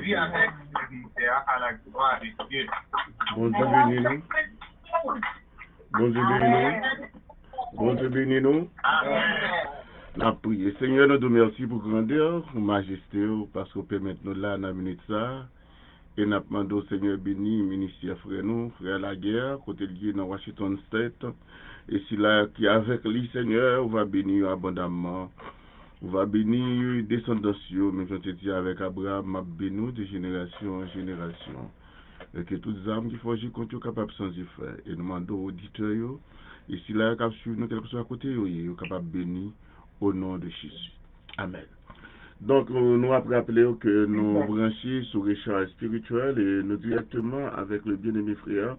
vie avec ministère à la gloire de Dieu. Bon Dieu bénis nous. Bon Dieu bénis nous. Bon Dieu bénis nous. Amen. La prière. Seigneur, nous te remercions pour grandeur, pour majesté, parce que vous permettez nous là dans la minute ça. Et nous demandons au Seigneur béni, ministère frère nous, frère la guerre, côté lié dans Washington State. Et si là, qui est avec lui, Seigneur, on va bénir abondamment. On va bénir descendants, mais je te dis avec Abraham, m'a béni de génération en génération. Et que toutes les âmes qui font jouer contre capables sans y faire. Et nous demandons aux auditeurs, et si là, qui suivent nous, quel que soit à côté, ils sont capables de bénir au nom de Jésus. Amen. Donc, nous avons rappelé que nous branchons sur l'échange spirituel et nous directement avec le bien-aimé frère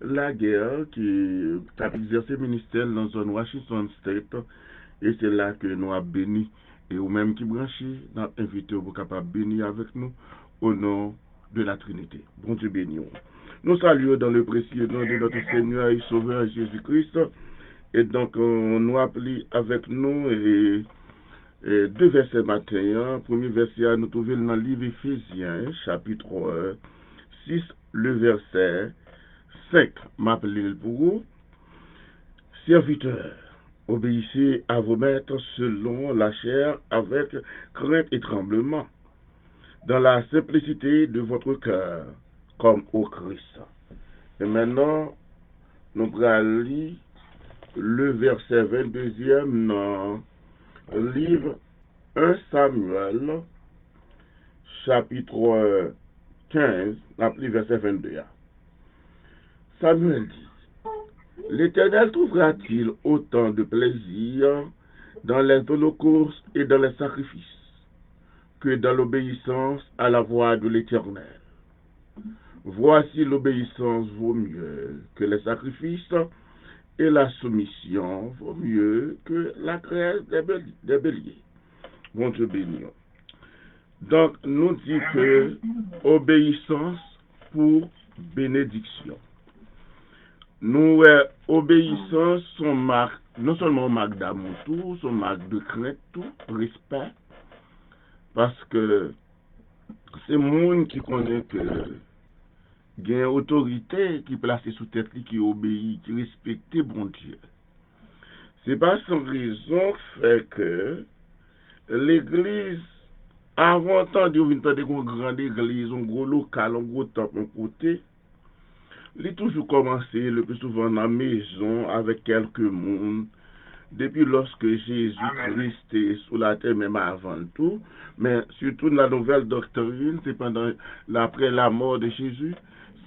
la guerre qui a exercé ministère dans la zone Washington State. Et c'est là que nous avons béni. Et ou même qui branchés, nous avons invité pour capable bénir avec nous au nom de la Trinité. Bon Dieu béni. Nous saluons dans le précieux nom de notre Seigneur et Sauveur Jésus-Christ. Et donc, nous appelons avec nous et deux versets matin. Premier verset, nous trouvons dans le livre Éphésiens, chapitre 6, le verset 5. M'appelez pour vous. Serviteurs, obéissez à vos maîtres selon la chair avec crainte et tremblement, dans la simplicité de votre cœur, comme au Christ. Et maintenant, nous allons lire le verset 22e dans le livre 1 Samuel, chapitre 15, appelé verset 22. Samuel dit, l'Éternel trouvera-t-il autant de plaisir dans les holocaustes et dans les sacrifices que dans l'obéissance à la voix de l'Éternel? Voici l'obéissance vaut mieux que les sacrifices et la soumission vaut mieux que la graisse des béliers. Bon Dieu béni. Donc, nous dit que obéissance pour bénédiction. Nous, obéissance, sont marque, non seulement marque d'amour, tout, sont marque de crainte, tout, respect, parce que c'est le monde qui connaît que il y a une autorité qui est placée sous tête, qui obéit, qui respecte bon Dieu. C'est pas sans raison fait que l'église, avant tant de venir dans une grande église, un gros local, un gros temple, un côté, il a toujours commencé le plus souvent dans la maison avec quelques monde. Depuis lorsque Jésus-Christ est sous la terre, même avant tout, mais surtout dans la nouvelle doctrine, c'est après la mort de Jésus,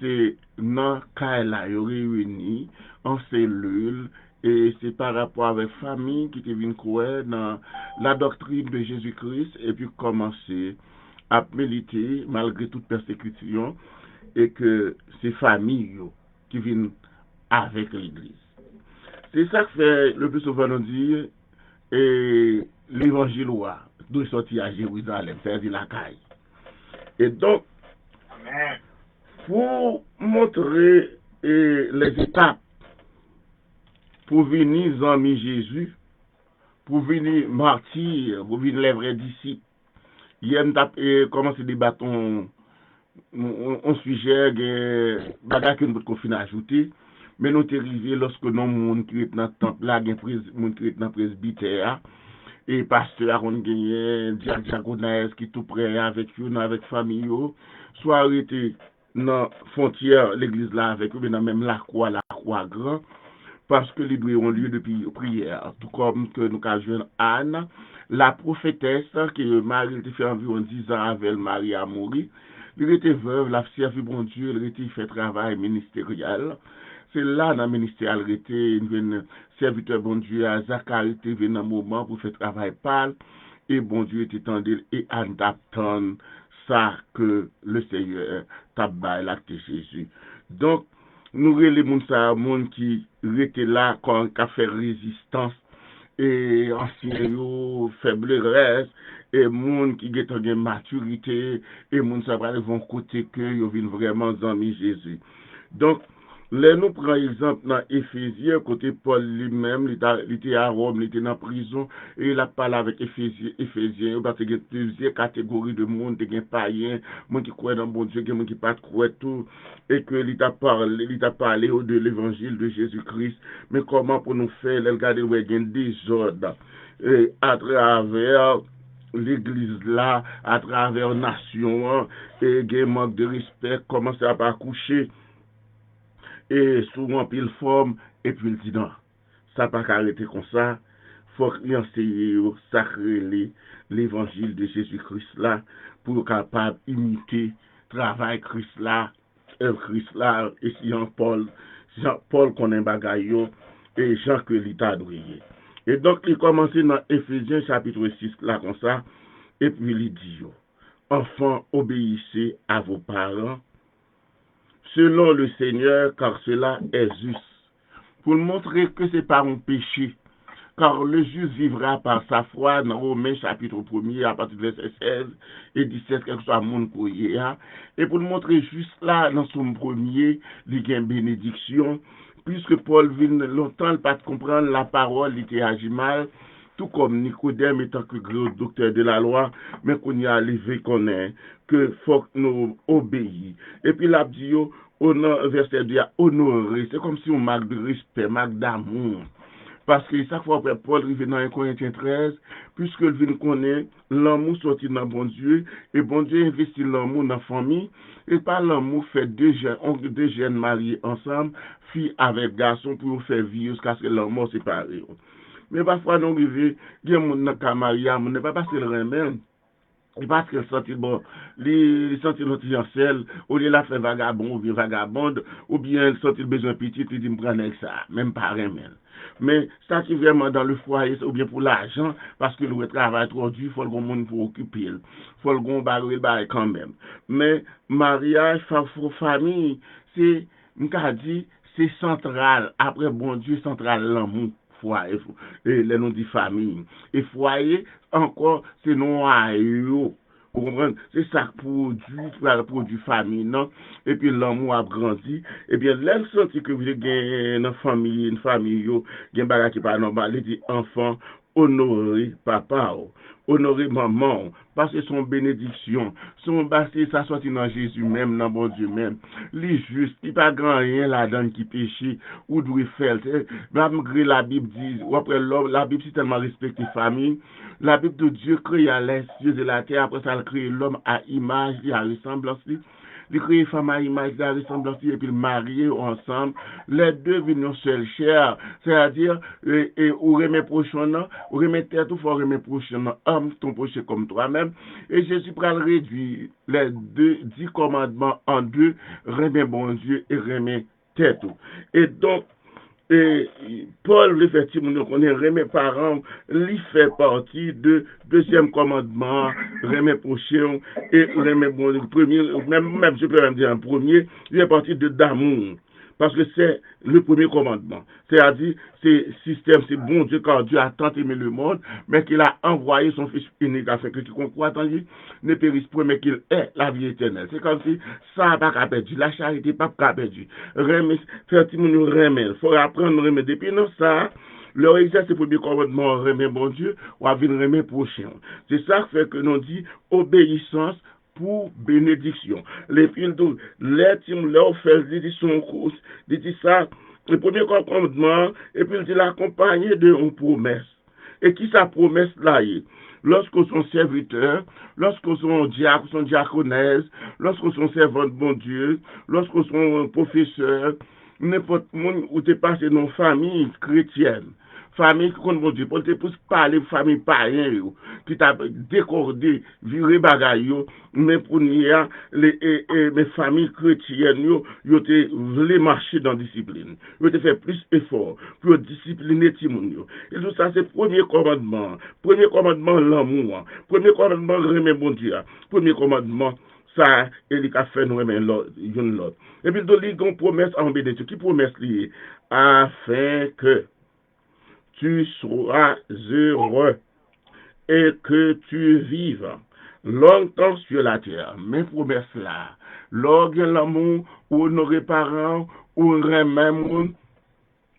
c'est dans Kaila, réunis en cellule, et c'est par rapport avec la famille qui est venue croire dans la doctrine de Jésus-Christ, et puis commencer à militer malgré toute persécution, et que c'est famille qui viennent avec l'Église. C'est ça que fait le plus souvent nous dire, et l'évangile doit sortir à Jérusalem, c'est-à-dire la caille. Et donc, Amen. pour montrer les étapes pour venir amis Jésus, pour venir martyr, pour venir les vrais disciples, il y a commencé des bâtons, on sujet, bagage que nous pouvons ajouter. Mais nous sommes arrivés lorsque nous sommes qui est dans le temple, là, nous sommes qui est dans le presbytère, et pasteur, on gagne, diaconesse qui est tout près avec eux, avec famille, soit arrêté dans la frontière, l'église là avec eux, mais dans même la croix grand, parce que les deux ont lieu depuis prière. Tout comme que nous avons joué Anne, la prophétesse, qui Marie était fait environ 10 ans avec Marie à mourir, elle était veuve, la servi bon Dieu, elle était fait travail ministériel. C'est là dans le ministère, elle était une serviteur bon Dieu, à Zacharie était venu un moment pour faire travail pâle, et bon Dieu était tendu, et en attendant ça que le Seigneur tabaille l'acte de Jésus. Donc, nous les gens qui étaient là, qui ont fait résistance, et anciens, faiblesse, et gens qui ont une maturité, et gens qui vont côté que ils viennent vraiment amis Jésus. Donc, Là, nous prenons exemple dans Éphésiens, côté Paul lui-même, il était à Rome, il était en prison, et il a parlé avec Éphésiens, parce qu'il y a plusieurs catégories de monde, il y a des païens, monde qui croient dans bon Dieu, il y a monde qui ne croient pas tout, et que il a parlé de l'évangile de Jésus-Christ, mais comment pour nous faire, regarder, il y a des désordre, et à travers l'église là, à travers nation, et il y a un manque de respect, comment ça va coucher, et souvent pile forme et puis il dit non ça pas arrêter comme ça faut qu'il enseigne sacrer l'évangile de Jésus-Christ là pour capable imiter travail Christ là œuvre Christ là et si Jean Paul connaît bagaille yo et Jean que l'état doué et donc il commence dans Éphésiens chapitre 6 là comme ça et puis il dit yo enfants obéissez à vos parents selon le Seigneur, car cela est juste. Pour montrer que c'est pas un péché. Car le juste vivra par sa foi, dans Romains chapitre 1er, à partir du verset 16 et 17, quel que soit le monde qu'on y a. Et pour montrer juste là, dans son premier, il y a une bénédiction, puisque Paul vient longtemps pas comprendre la parole, il était agi mal, tout comme Nicodème étant que gros docteur de la loi, mais qu'on y a arrivé qu'on est, que faut que nous obéir. Et puis là, dit, verset 2, honorer, c'est comme si on marque de respect, marque d'amour. Parce que chaque fois que Paul arrive dans 1 Corinthiens 13, puisque le vin connaît, l'amour sorti dans bon Dieu, et bon Dieu investit l'amour dans la famille, et par l'amour fait deux jeunes mariés ensemble, fille avec garçon, pour faire vivre jusqu'à ce que l'amour sépare. Mais parfois, nous arrivons, il y a des gens qui sont mariés, on ne peut pas passer le remède. Et parce qu'elle sentit bon, les sentit l'antiancelle, ou les la fait vagabond, ou bien vagabonde, ou bien elle sentit le besoin petit, il dit me prendre avec ça, même pas remède. Mais ça qui est vraiment dans le foyer, ou bien pour l'argent, parce que le travail trop dur, il faut le monde pour occuper, il faut le baril quand même. Mais mariage, famille, c'est, m'ka dit, c'est central, après bon Dieu, central l'amour. Foyer, et les noms de famille. Et foyer, encore, c'est noyau. Vous comprenez? C'est ça produit famille, non? Et puis l'amour a grandi. Et bien, l'aile senti que vous avez une famille, qui est pas normal, il dit enfant, honorer papa, honorer maman, parce que son bénédiction, son basé, ça sorti dans Jésus même, dans bon Dieu même. Les justes, il n'y a pas grand rien là-dedans qui péche, ou doit faire. Malgré la Bible dit, ou après l'homme, la Bible c'est tellement respecté famille. La Bible de Dieu crée les cieux et la terre, après ça, elle crée l'homme à image et à ressemblance. Il crée femme à image et à ressemblance, et puis marier ensemble. Les deux viennent une seule chair. C'est-à-dire, ou remet prochain, ou remet tête, ou faut remettre prochain, homme, ton prochain comme toi-même. Et Jésus prend le réduire les 10 commandements en deux, remet bon Dieu et remet tête. Et donc, et Paul, effectivement, on est remet parents, il fait partie de deuxième commandement, remet prochain et remet bon, premier, même je peux même dire un premier, il est parti de d'amour. Parce que c'est le premier commandement. C'est-à-dire, c'est système, c'est bon Dieu, car Dieu a tant aimé le monde, mais qu'il a envoyé son Fils unique afin que quiconque croit en lui ne périsse point, mais qu'il ait la vie éternelle. C'est comme si ça n'a pas perdu, la charité n'a pas perdu. Faire tout le monde remet, il faut apprendre à remettre. Depuis non, ça, leur exerce le premier commandement, remet bon Dieu, ou à venir remet prochain. C'est ça qui fait que nous dit obéissance pour bénédiction. Les filles de leur fait son course, dit ça, le premier commandement, et puis il dit l'accompagner d'une promesse. Et qui sa promesse là est? Lorsqu'on sont serviteurs, lorsqu'on sont diaconaises, lorsqu'on sont servants de bon Dieu, lorsqu'on sont professeurs, n'importe où tu es passé dans une famille chrétienne, famille qu'on bon Dieu, pour te parler de famille païenne, qui t'a décordé, viré bagaille, mais pour nous, mes familles chrétiennes, yo te voulu marcher dans la discipline, yo te fait plus effort pour discipliner tout le monde. Et tout ça, c'est le premier commandement, l'amour, premier commandement, remet bon Dieu, premier commandement, ça, il a fait nous remettre l'autre. Et puis, il y a une promesse en bénédiction. Qui promesse liée? Afin que tu sois heureux et que tu vives longtemps sur la terre. Mes promesses là, l'orgue l'amour, honorer parents, ou remet moun,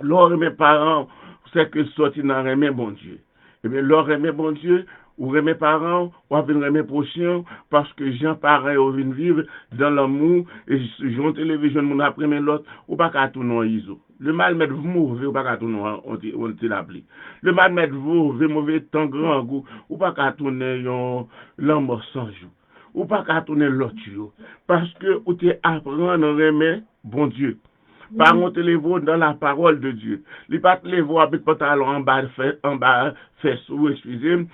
l'or mes parents, c'est que sorti dans remet bon Dieu. Eh bien, l'or remet bon Dieu, ou remet parents, ou remet prochain, parce que gens pareil ou vivre vivre dans l'amour, et j'ont télévision mon après mais l'autre, ou pas qu'à tout non iso. Le mal met vous mauvais, ou pas qu'à tout non, on te l'appelé. Le mal met vous mauvais temps grand goût, ou pas qu'à tourner l'amour sans jour. Ou pas qu'à tourner l'autre, parce que ou te apprendre à remet bon Dieu. Par contre, les veaux dans la parole de Dieu. Les pas les veaux avec pantalon en bas fesse ou excusez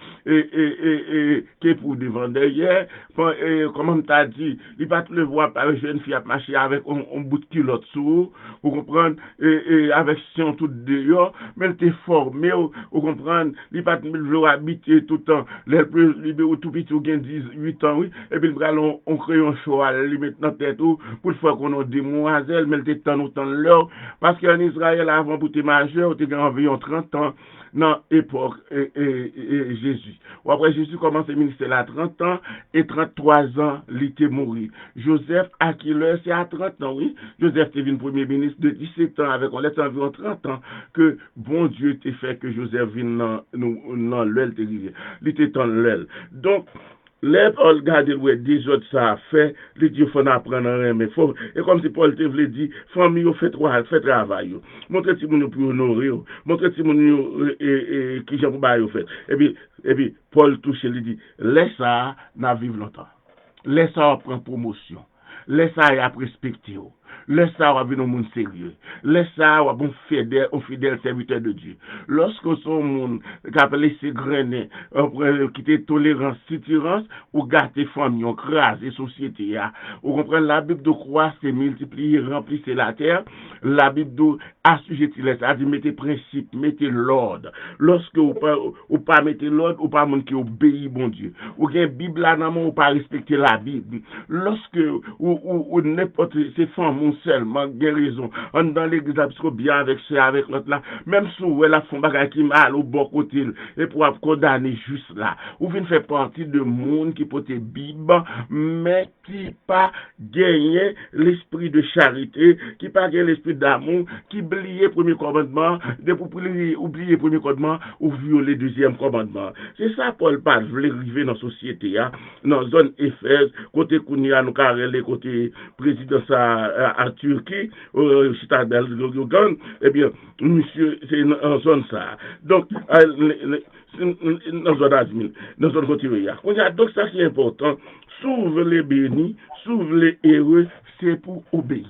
qui pour devant derrière. Comme t'as dit, les pas les veaux avec jeune fille à marcher avec un bout de culotte sous, vous comprenez, avec son tout dehors, mais elle était formée, vous comprenez, les pas le habiter tout le temps, les plus libéraux tout petit ou 18 ans, oui, et puis on crée un choix, lui mettre dans tête pour le faire qu'on a des demoiselles, mais elle était tant autant l'heure, parce qu'en Israël, avant pour te majeur, tu as environ 30 ans dans l'époque Jésus. Ou après Jésus commence à ministère à 30 ans et 33 ans, il était mort. Joseph Aquileur, c'est à 30 ans, oui. Joseph était venu premier ministre de 17 ans, avec on laisse environ 30 ans, que bon Dieu t'a fait que Joseph vienne dans l'aile, il était dans l'aile. Donc, les Paul garde des autres ça a fait, les dieux faut apprendre rien mais faut et comme si Paul te voulait dire famille fait travail montrer si mon pour honorer montrer si mon qui j'en pas fait et puis Paul touche lui dit laisse ça n'a vivre longtemps laisse ça prendre promotion laisse ça y a respecter laisse ça va venir au monde sérieux laisse ça va bon fidèle serviteur de Dieu lorsque son monde qui a laissé grainer qui était tolérance titirance ou gâter famille on craser société vous comprenez la Bible de croire c'est multiplier remplir la terre la Bible de assujettir les ça dit mettez principe mettez l'ordre lorsque vous pas mettez l'ordre ou pas monde qui obéit bon Dieu ou gain Bible là dans ou pas respecter la Bible lorsque ou n'importe ces femmes seulement guérison on dans l'église parce bien avec ça avec l'autre là même si elle a font bagage qui mal au bon côté et pour condamner juste là ou vient faire partie de monde qui porte Bible mais qui pas gagner l'esprit de charité qui pas gagner l'esprit d'amour qui oublier premier commandement de pour oublier premier commandement ou violer deuxième commandement c'est ça Paul pas voulait arriver dans société dans zone Éphèse côté Kounia nous carrelé côté président à Turquie citadelle de Yogan eh bien monsieur c'est en zone ça donc dans zone admin dans zone côté donc ça c'est important s'ouvre les bénis s'ouvre les heureux c'est pour obéir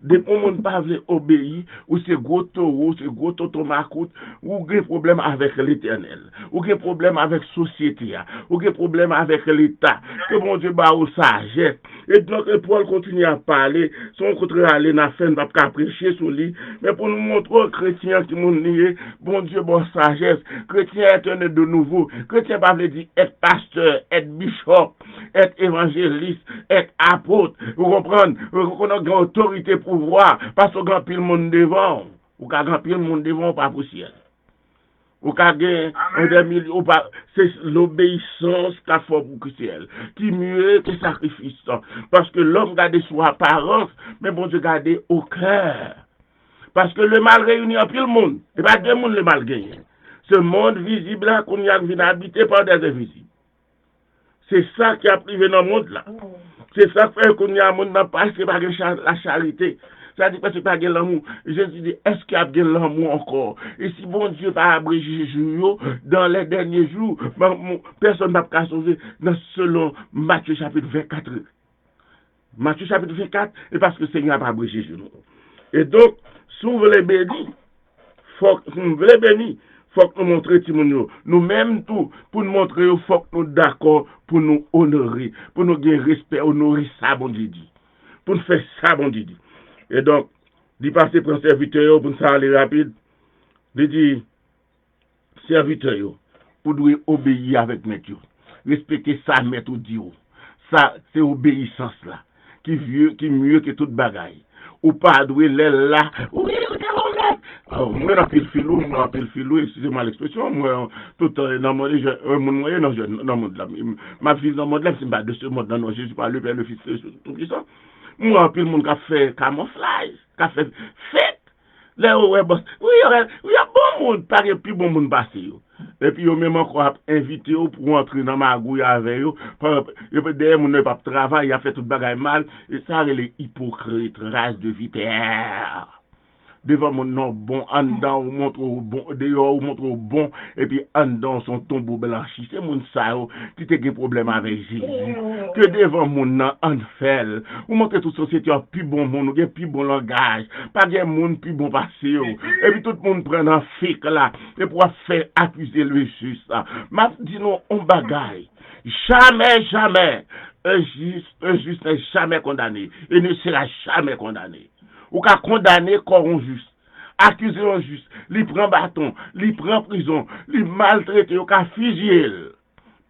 des monde pas veut obéir ou c'est gros taureau c'est gros tomacoute ou des problèmes avec l'éternel ou des problèmes avec société ou des problèmes avec l'état que bon Dieu ba ou sagesse et donc Paul continue à parler son contraire aller na fin pas prêcher sur lui mais pour nous montrer aux chrétiens qui m'ont nié bon Dieu bon sagesse chrétien est né de nouveau chrétien pas veut dire être pasteur être bishop être évangéliste être apôtre vous comprenez qu'on a autorité pouvoir parce qu'on a pile monde devant ou qu'a grand pile monde devant pas pour ciel ou qu'a gain ou pas c'est l'obéissance qu'a fait pour le ciel qui mieux que sacrifice parce que l'homme garde son apparence mais bon Dieu garde au cœur parce que le mal réunit en pile monde et pas deux monde le mal gagné ce monde visible là qu'on y a vient habiter par des invisibles c'est ça qui a privé dans le monde là c'est ça fait qu'on y a monde n'a pas c'est pas la charité ça dit parce que pas de l'amour Jésus dit est-ce qu'il y a de l'amour encore et si bon Dieu va abréger jour dans les derniers jours personne n'a pas sauver dans selon Matthieu chapitre 24 Matthieu chapitre 24 et parce que le Seigneur a abrégé jour et donc s'ouvre les bénis faut les bénis faut que nous montrions Timonio. Nous-mêmes tout, pour nous montrer, il faut que nous d'accord pour nous honorer, pour nous gagner respect, honorer ça, bon Dieu dit. Pour nous faire ça, bon Dieu dit. Et donc, il passe pour un serviteur, pour nous aller rapide, il dit, serviteur, pour nous obéir avec maître. Respecter ça, maître dit. Ça, c'est obéissance là, qui mieux que toute bagaille. Ou pas doué là, oui, moi dans pile filou, excusez-moi l'expression, moi tout dans mon moyen dans monde là ma vie dans monde là c'est pas de ce monde non je suis pas le père le fils tout ça Moi, puis le monde qui a fait camouflage, qui a fait fake. Là, ouais, boss. Oui, il y a bon monde, pas de plus bon monde passé. Et puis, yo même encore invité pour entrer dans ma gouille avec eux. Il peut dire, mon ne pas travailler, il a fait tout le bagage mal. Et ça, les hypocrites, race de vipère. Devant mon nom bon, en dedans, ou montre au bon, dehors, ou montre au bon, et puis en dedans, son tombeau blanchi. C'est mon ça, qui te des problèmes avec Jésus. Que devant mon nom, en fait, ou montre toute société a plus bon monde, ou plus bon langage, pas de monde plus bon passé, et puis tout le monde prend un fake là, et pour faire accuser le juste. M'a dit non, on bagaille. Jamais, un juste n'est jamais condamné, et ne sera jamais condamné. Ou qu'à condamner corps injuste, accuser injuste, li prend bâton, li prend prison, li maltraité, ou qu'à fusiller.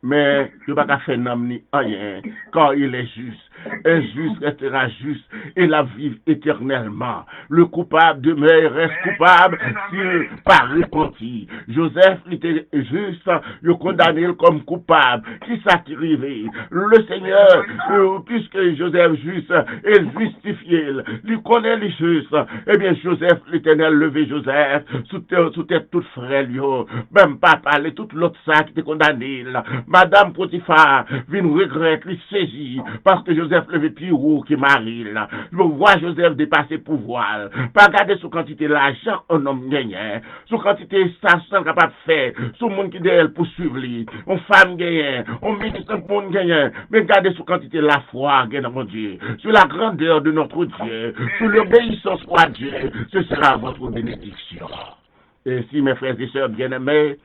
Mais il ne va pas faire ni rien, car il est juste. Un juste restera juste et la vivre éternellement. Le coupable demeure reste coupable s'il pas repenti. Joseph était juste, il condamné comme coupable. Qui s'attrive? Le Seigneur, puisque Joseph juste, il justifié, il connaît les justes. Eh bien, Joseph, l'Éternel, levé Joseph, sous tête toute frère, même papa, tout l'autre ça qui était condamné. Madame Potiphar, vient regretter, lui saisit, parce que Joseph levé plus haut que Marie. Je vois Joseph dépasser pouvoir. Pas garder sous quantité l'argent, un homme gagnant. Sous quantité ça, sans capable de faire. Sous monde qui derrière pour suivre lui. On femme gagnant. On ministre pour monde gagnant. Mais gardez sous quantité la foi, gagnant mon Dieu. Sur la grandeur de notre Dieu. Sur l'obéissance à Dieu. Ce sera votre bénédiction. Et si mes frères et sœurs bien-aimés,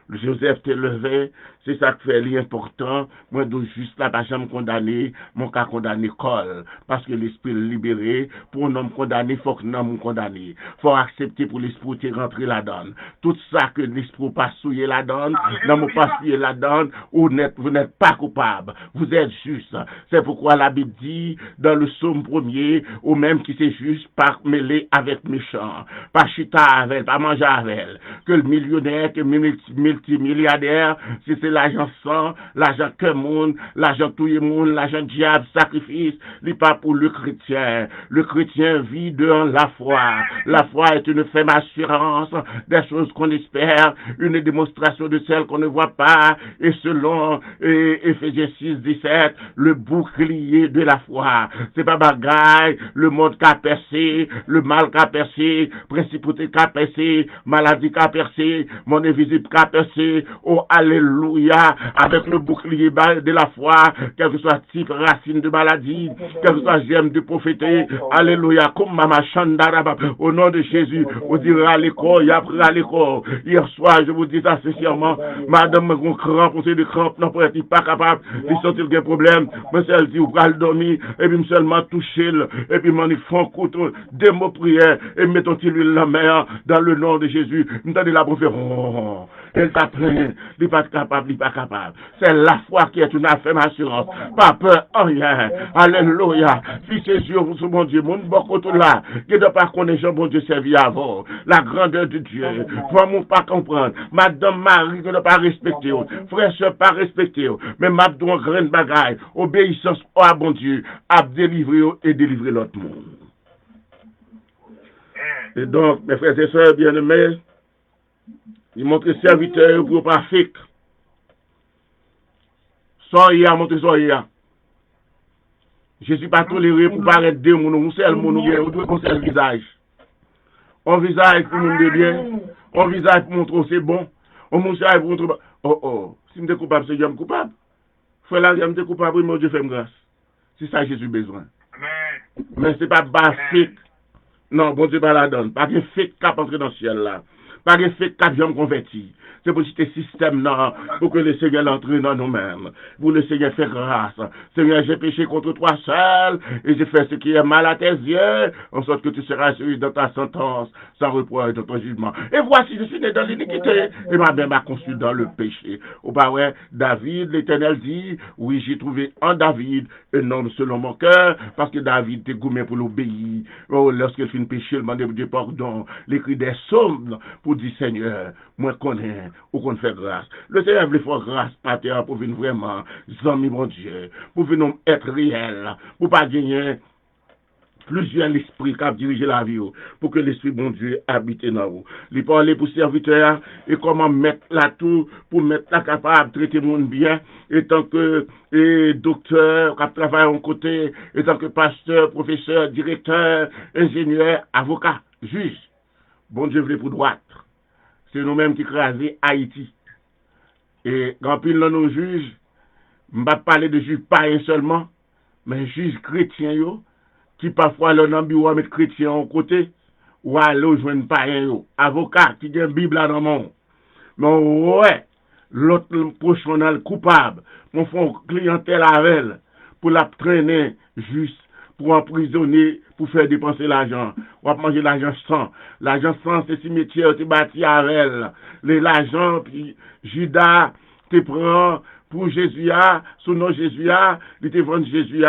Joseph t'est levé, c'est ça qui fait l'important. Moi, de juste là, pas jamais condamné, mon cas condamné colle. Parce que l'esprit est libéré, pour un homme condamné, il faut que l'homme condamné. Il faut accepter pour l'esprit de rentrer là-dedans. Tout ça que l'esprit pas souiller là-dedans, non, pas souiller là-dedans, vous n'êtes pas coupable. Vous êtes juste. C'est pourquoi la Bible dit, dans le psaume 1er, ou même qui c'est juste, pas mêlé avec méchant, pas chita avec, pas manger avec, que le millionnaire, que multimilliardaire, si c'est l'argent sang, l'argent que monde, l'argent tout le monde, l'argent diable, sacrifice, n'est pas pour le chrétien. Le chrétien vit dans la foi. La foi est une ferme assurance des choses qu'on espère, une démonstration de celles qu'on ne voit pas, et selon Éphésiens 6:17, le bouclier de la foi. C'est pas bagaille, le monde qu'a percé, le mal qu'a percé, principauté qu'a percé, maladie qu'a percé, mon invisible qu'a percé, oh alléluia, avec le bouclier de la foi, quel que soit type, racine de maladie, quel que soit germe de prophétie, alléluia, comme Mama Chandaraba, au nom de Jésus, vous direz à l'école, il y a pris à l'école. Hier soir, je vous dis ça sincèrement, madame, mon crampe, on sait de crampe, non, pour être pas capable, de sortir des problèmes, mais elle dit, vous allez dormir, et puis seulement toucher, et puis m'en font couteau, des mots prières, et mettons-ils l'huile la mer, dans le nom de Jésus, nous t'avons la prophète, elle t'a plaint, il n'est pas capable, il n'est pas capable. C'est la foi qui est une affaire assurance. Pas peur, rien. Alléluia. Fils et yeux, vous, mon Dieu, mon bon côté là, qui ne doit pas connaître, mon Dieu, servi avant. La grandeur de Dieu. Faut mon pas comprendre. Madame Marie, qui ne doit pas respecter. Frère, soeur, pas respecter. Mais ma doit grain de bagaille. Obéissance à bon Dieu. À délivrer et délivrer l'autre monde. Et donc, mes frères et sœurs bien-aimés, il montre serviteur pour pas fake. Soyez à montrer soyez. Je ne suis pas toléré pour paraître deux mon ou seul mon ou deux comme seul visage. On visage pour nous de bien, on visage pour montrer c'est bon, on visage pour montrer si je suis coupable, c'est Dieu coupable. Faut là je suis coupable, mon Dieu fait grâce. C'est ça que Jésus besoin. Mais c'est pas bas fake. Non, bon Dieu pas la donne. Pas de fake cap entrer dans le ciel là. Pas de fake cap j'aime converti. C'est pour ce système là, pour que le Seigneur entre dans nous-mêmes. Pour le Seigneur faire grâce. Seigneur, j'ai péché contre toi seul, et j'ai fait ce qui est mal à tes yeux, en sorte que tu seras assuré dans ta sentence, sans reproche dans ton jugement. Et voici, je suis né dans l'iniquité, et ma mère m'a conçu dans le péché. Au bas, ouais, David, l'Éternel dit, oui, j'ai trouvé en David un homme selon mon cœur, parce que David était gourmé pour l'obéir. Oh, lorsqu'il fait une péché, il demande Dieu pardon. L'écrit des psaumes pour dire, Seigneur, moi connais, ou qu'on fait grâce. Le Seigneur veut faire grâce à terre pour venir vraiment, amis mon Dieu, pour venir être réel, pour pas gagner plusieurs esprits qui ont dirigé la vie, pour que l'esprit bon Dieu habite dans vous. Il parle pour serviteur et comment mettre la tout, pour mettre la capable de traiter le monde bien, et tant que docteur, qui travaille en côté, et tant que pasteur, professeur, directeur, ingénieur, avocat, juge. Bon Dieu voulait pour droite. C'est nous-mêmes qui crasons Haïti. Et quand pile dans nos juges, je ne vais pas parler de juges païens seulement, mais juges chrétiens, qui parfois leur dans bureau mettre chrétiens en côté, ou aller joindre païens, avocat qui a une Bible dans le monde. Mais ouais, l'autre prochain le coupable, mon fond clientèle avec elle, pour la traîner juste, pour emprisonner, pour faire dépenser l'argent. On va manger l'argent sans. L'argent sans, c'est cimetière, tu bâti avec elle. L'argent, puis Judas, tu prends pour Jésus, sous nom Jésus, il te vend Jésus,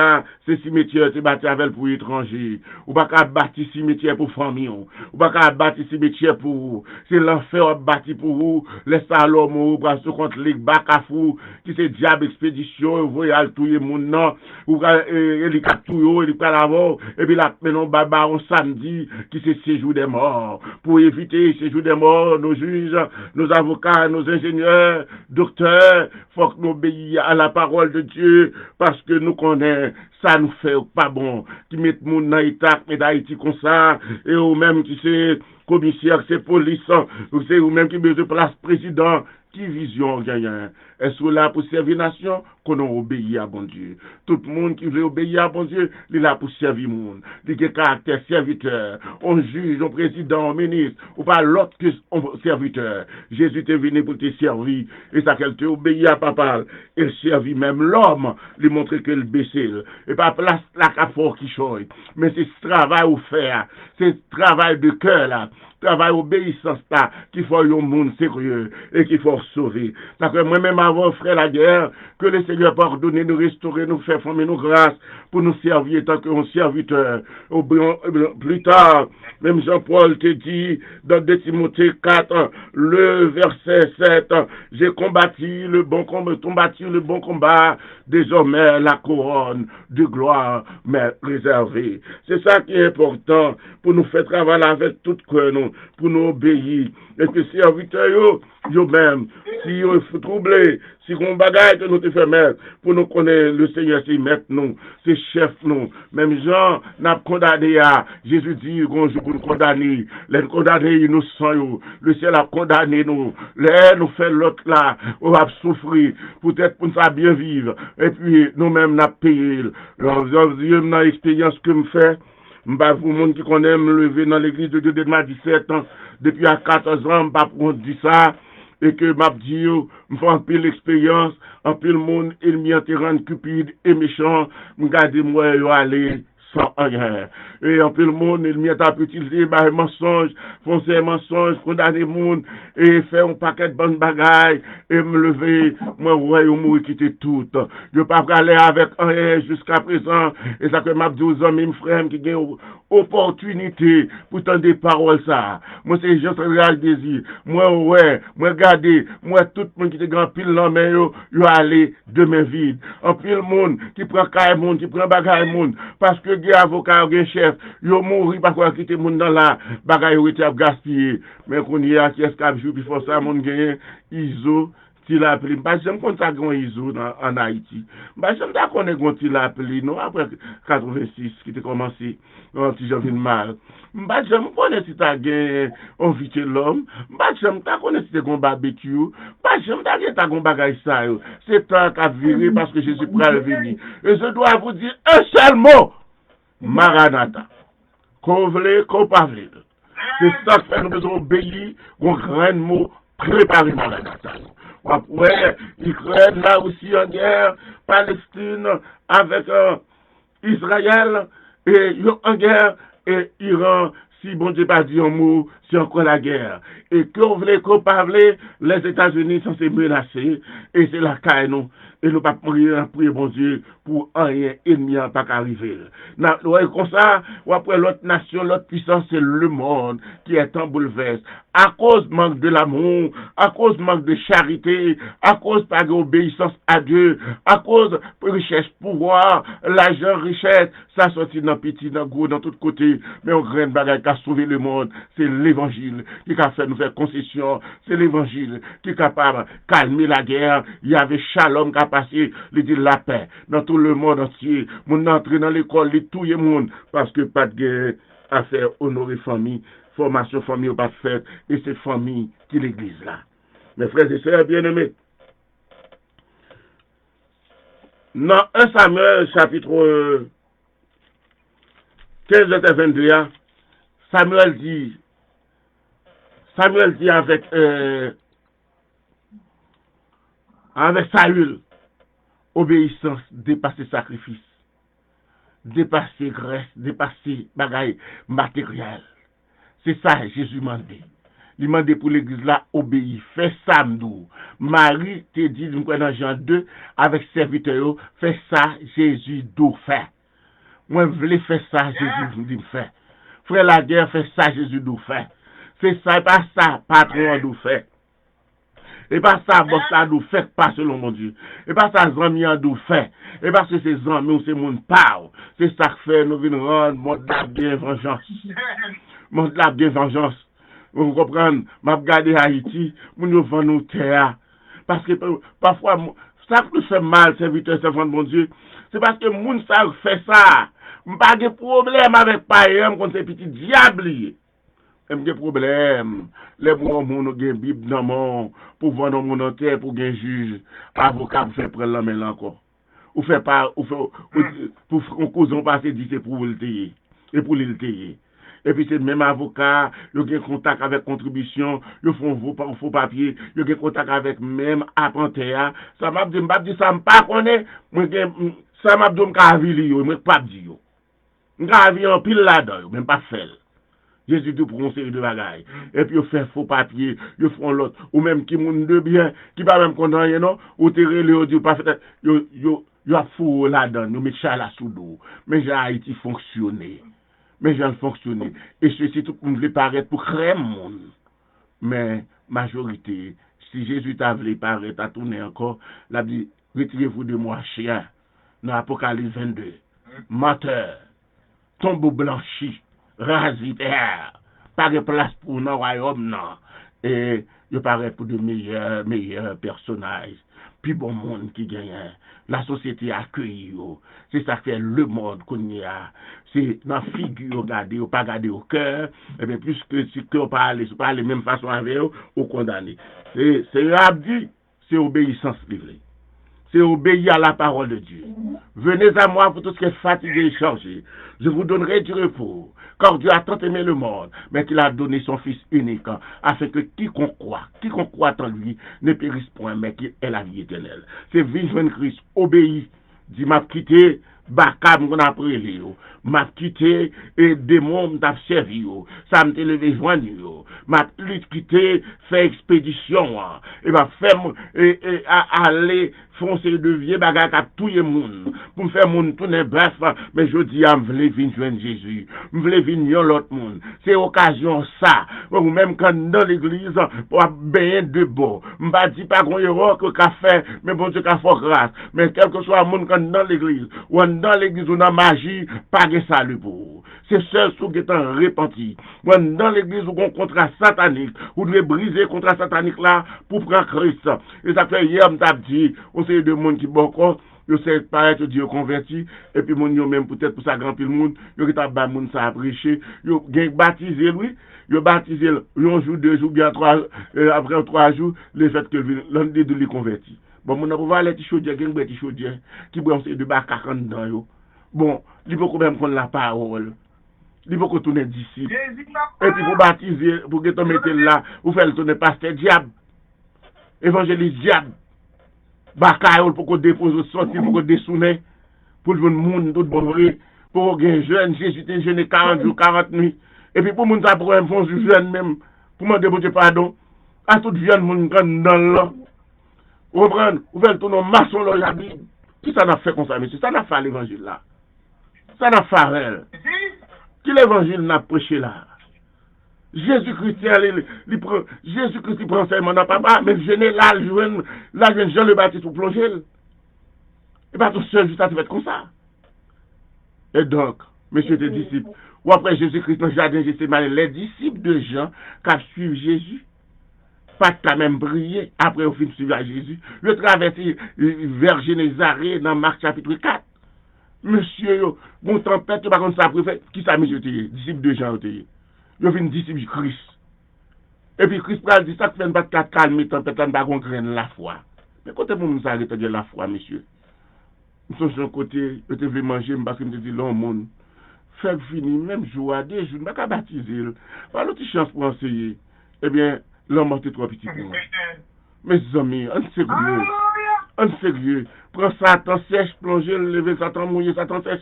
c'est cimetière, tu bâti avec elle pour étranger. Ou pas qu'à bâtir cimetière pour famille. Ou pas qu'à bâtir cimetière pour vous. C'est l'enfer bâti pour vous. Les salons, ou pas ce contre les bacafou, qui c'est diable expédition, vous voyez, tout le monde, non. Ou il a tout, il a l'avant, et puis là, maintenant, baba, on samedi, qui c'est séjour des morts. Pour éviter séjour des morts, nos juges, nos avocats, nos ingénieurs, docteurs, faut que nous obéissions à la parole de Dieu, parce que nous connaissons, ça nous fait pas bon, qui met mon dans l'État, mais d'Haïti comme ça, et ou même qui c'est commissaire, c'est police, ou c'est ou même qui met de place président, qui vision gagnant. Est-ce là pour servir nation qu'on obéit à bon Dieu? Tout le monde qui veut obéir à bon Dieu, il est là pour servir le monde. Il a caractère serviteur. On juge, on président, on ministre, ou pas l'autre que serviteur. Jésus est venu pour te servir. Et ça qu'elle te obéit à papa. Elle servit même l'homme, lui montrer qu'elle baissait. Et pas place la fort qui choisit. Mais c'est ce travail au faire. C'est ce travail de cœur là. Travail obéissance là, qu'il faut un monde sérieux et qu'il faut sauver. Parce que moi-même avant frère la guerre, que le Seigneur pardonne, nous restaurer, nous faire former nos grâces pour nous servir tant que serviteur. Plus tard, même Jean-Paul te dit dans 2 Timothée 4, le verset 7, j'ai combattu le bon combat, désormais la couronne de gloire m'est réservée. C'est ça qui est important pour nous faire travailler avec tout cœur, pour nous obéir. Et que serviteurs, yo même, si on est troublé, si on bagaille que nous te fait mettre, pour nous connaître le Seigneur, c'est maître nous, c'est chef nous. Même Jean n'a condamné à, Jésus dit, qu'on joue pour nous condamner. Les condamnés innocents, le ciel a condamné nous. Les nous fait l'autre là, on va souffrir, peut-être pour nous faire bien vivre. Et puis, nous-mêmes, n'a payé. Dans l'expérience que me fait, pour le monde qui connaît me lever dans l'église de Dieu depuis 17 ans, depuis à 14 ans, pour dire ça, et que m'a dit, me fait un peu l'expérience, un peu le monde, il m'y enterrant cupide et méchant, me garde moi, aller sans rien. Et un peu le monde, il m'y a utilisé, mensonge, foncer mensonge, condamner le monde, et faire un paquet de bonnes bagailles, et me lever, moi, ouais, ou mourir quitter tout. Je ne peux pas aller avec rien jusqu'à présent, et ça que m'a dit aux amis, mes frères, qui ont opportunité pour tendre des paroles ça. Moi, c'est juste un réel désir. Moi, ouais, moi, regardez, moi, tout le monde qui te grand pile dans main, yo aller demain vide. En pile monde qui prend caille monde, qui prend bagaille monde, parce que les avocats, les chefs, yo mourir parce qu'on quitter monde dans la bagaille, yo été gaspillé. Mais qu'on y a qui est-ce qu'il joue, puis faut ça, monde gagne, ISO, il a appelé. Bah, j'aime qu'on t'a gagné ISO en Haïti. Bah, j'aime pas qu'on ait il a appelé, non, après 86, qui était commencé, si j'avais mal. Bah, j'aime qu'on ait si t'as gagné, on vite l'homme. Bah, j'aime pas qu'on ait si t'as gagné barbecue. Bah, j'aime pas que t'as gagné bagaille ça, c'est temps qu'à virer parce que Jésus pourra le venir. Et je dois vous dire un seul mot. Maranatha. Qu'on voulait, qu'on pas voulait. C'est ça que nous devons obéir, qu'on grand mot, préparer Maranatha. Après, Ukraine là aussi en guerre, Palestine avec Israël, et en guerre, et Iran, si bon Dieu pas dit un mot, c'est encore la guerre. Et qu'on voulait qu'on parlait, les États-Unis sont menacés, et c'est la caille nous. Et nous pas prier bon Dieu pour rien ennemi pas arriver. Comme ça, ou après l'autre nation, l'autre puissance, c'est le monde qui est en bouleverse. À cause manque de l'amour, à cause manque de charité, à cause pas d'obéissance à Dieu, à cause richesse, pouvoir, l'argent, richesse, ça sortit dans petit, dans gros, dans tous côtés. Mais on graine bagaille qui a sauvé le monde, c'est l'évangile qui a fait nous faire concession, c'est l'évangile qui est capable de calmer la guerre. Il y avait Shalom qui a passé, il dit la paix dans tout le monde entier. Mon entrée dans l'école, il tout le monde, parce que pas de guerre à faire honorer famille, formation famille pas faite, et c'est famille qui l'église là. Mes frères et sœurs bien-aimés, dans 1 Samuel chapitre 15 verset 22, Samuel dit avec Saül, obéissance dépasser sacrifice, dépasser graisse, dépasser bagaille matériel. C'est ça Jésus m'a dit. Il m'a dit pour l'église là, obéir, fais ça m'dou. Marie te dit dans Jean 2 avec serviteur, fais ça Jésus dou fait. Moi je voulais faire ça Jésus dit fait. Frère la guerre fait ça Jésus dou fait. C'est ça pas ça patron dou fait. Et pas ça, bon, ça nous fait pas selon mon Dieu. Et pas ça, amis nous fait. Et parce que ces amis, c'est mon parle. C'est ça que fait, nous venons rendre mon la bien vengeance. Mon la bien vengeance. Vous comprenez? M'a regardé Haïti, nous vend nous terre. Parce que parfois, ça nous fait mal, serviteur, servant de mon Dieu. C'est parce que moun ça fait ça. Pas de problème avec païen contre ces petits diables. Des problèmes. Les bons gens qui ont Bible dans mon pour vendre mon notaire pour un juge, avocat pour faire prendre la main encore. Ou fait pas, ou pour cause on passe dit c'est pour le tailler et pour le tailler. Et puis c'est même avocat, il y a contact avec contribution, ils font faux papier, il y a contact avec même apprenti. Ça m'a dit ça me pas connaît, ça m'a dit m'ka vili yo, moi pas dit yo. M'ka vi en pile là-dedans, même pas fait. Jésus dit pour une série de bagailles. Et puis, ils font faux papier, ils font l'autre. Ou même qui moun de bien, qui pas même condamné, non? Ou te relé, ou pas fait, yo a fou là-dedans, nous mettons ça là sous dos. Mais j'ai Haïti fonctionner. Mais j'ai fonctionner. Et ceci tout pour me paraître pour créer le monde. Mais, majorité, si Jésus t'a voulu paraître, à tourner encore, il a dit, retirez-vous de moi, chien. Dans Apocalypse 22. Menteur. Tombeau blanchi. Rasi terre, pas de place pour nos royaumes, non. Et il paraît pour de meilleurs personnages. Puis bon monde qui gagne. La société accueille. C'est ça qui fait le monde qu'on y a. C'est dans la figure, regardez, ou pas regarder au cœur. Et bien, plus que si on parle, c'est pas la même façon avec eux, ou condamné. C'est abdi, c'est obéissance livrée. C'est obéir à la parole de Dieu. Venez à moi pour tout ce qui est fatigué et chargé. Je vous donnerai du repos. Car Dieu a tant aimé le monde, mais qu'il a donné son Fils unique, afin que quiconque croit en lui, ne périsse point, mais qu'il ait la vie éternelle. C'est vivre en Christ, obéi, dit m'a quitté, bakam qu'on a pris, m'a quitté, et démon m'a servi, ça m'a levé joindre, m'a quitté, fait expédition, et m'a fait, et aller, foncer de vieux bagages à tout le monde, pour me faire mon tourner bref, mais je dis, je voulais venir joindre Jésus, je voulais venir l'autre monde. C'est occasion ça, ou même quand dans l'église, pour bien de bon, je ne dis pas qu'on y aura que qu'a fait, mais bon Dieu qu'a fait grâce, mais quel que soit le monde quand dans l'église, ou dans l'église ou dans la magie, pas de salut pour. C'est seul ceux qui est repenti. Ou dans l'église ou un contrat satanique, ou devez briser le contrat satanique là, pour prendre Christ. Et ça fait hier, m't'a dit, on sait de monde qui beaucoup, yo sait paraître Dieu converti, et puis mon yo même peut-être pour ça grand pile monde, yo qui t'a ba monde ça a prêché, yo gen baptisé lui, yo baptisé un jour, 2 jours, bien 3 après 3 jours, le fait que l'un de lui converti. Bon, mon on va aller ti chaudier, gen ti chaudier qui boit de ba 40 dedans yo. Bon, il faut quand même prendre la parole. Il faut qu'on tourne disciple. Et puis pour baptiser, pour que tu mettes là, vous faites le tourner pasteur diable. Évangéliste diable. Bakaïol pour qu'on dépose sortir, pour qu'on dessoune, pour le monde tout bon vrai, pour que jeune, Jésus était jeune 40 jours, 40 nuits, Et puis pour moun ça pour un fond jeune même, pour demander bon Dieu pardon, à toute viande moun prendre dans là. Vous comprenez? Vous faites tout nos maçons là, la Bible. Qui ça n'a fait comme ça, monsieur? Ça n'a fait l'évangile là. Ça n'a fait elle. Qui l'évangile n'a prêché là? Jésus-Christ, Jésus-Christ prend seulement dans papa, mais je n'ai là, Jean le Baptiste pour plonger. Et pas tout seul, juste à faire comme ça. Et donc, monsieur tes disciples, ou après Jésus-Christ dans le jardin Gethsémani, les disciples de Jean qui suivent Jésus, pas quand même prié, après au film suivre Jésus, le traverser vers Génézareth dans Marc chapitre 4. Monsieur, bon tempête, par contre, ça préfère, qui ça, monsieur, disciple de Jean, je viens disciple de Christ. Et puis Christ dit ça, fait pas de calmer, tempête, on va craindre la foi. Mais quand on nous arrête de la foi, monsieur, nous sommes sur le côté, je veux manger, parce que je dis, l'homme, monde, fait fini, même jour à des jours, je ne vais pas baptiser. Pas l'autre chance pour enseigner. Eh bien, l'homme est trop petit pour moi. Mes amis, on sérieux. On sérieux. Prends Satan sèche, plonger, lever Satan, mouiller Satan sèche.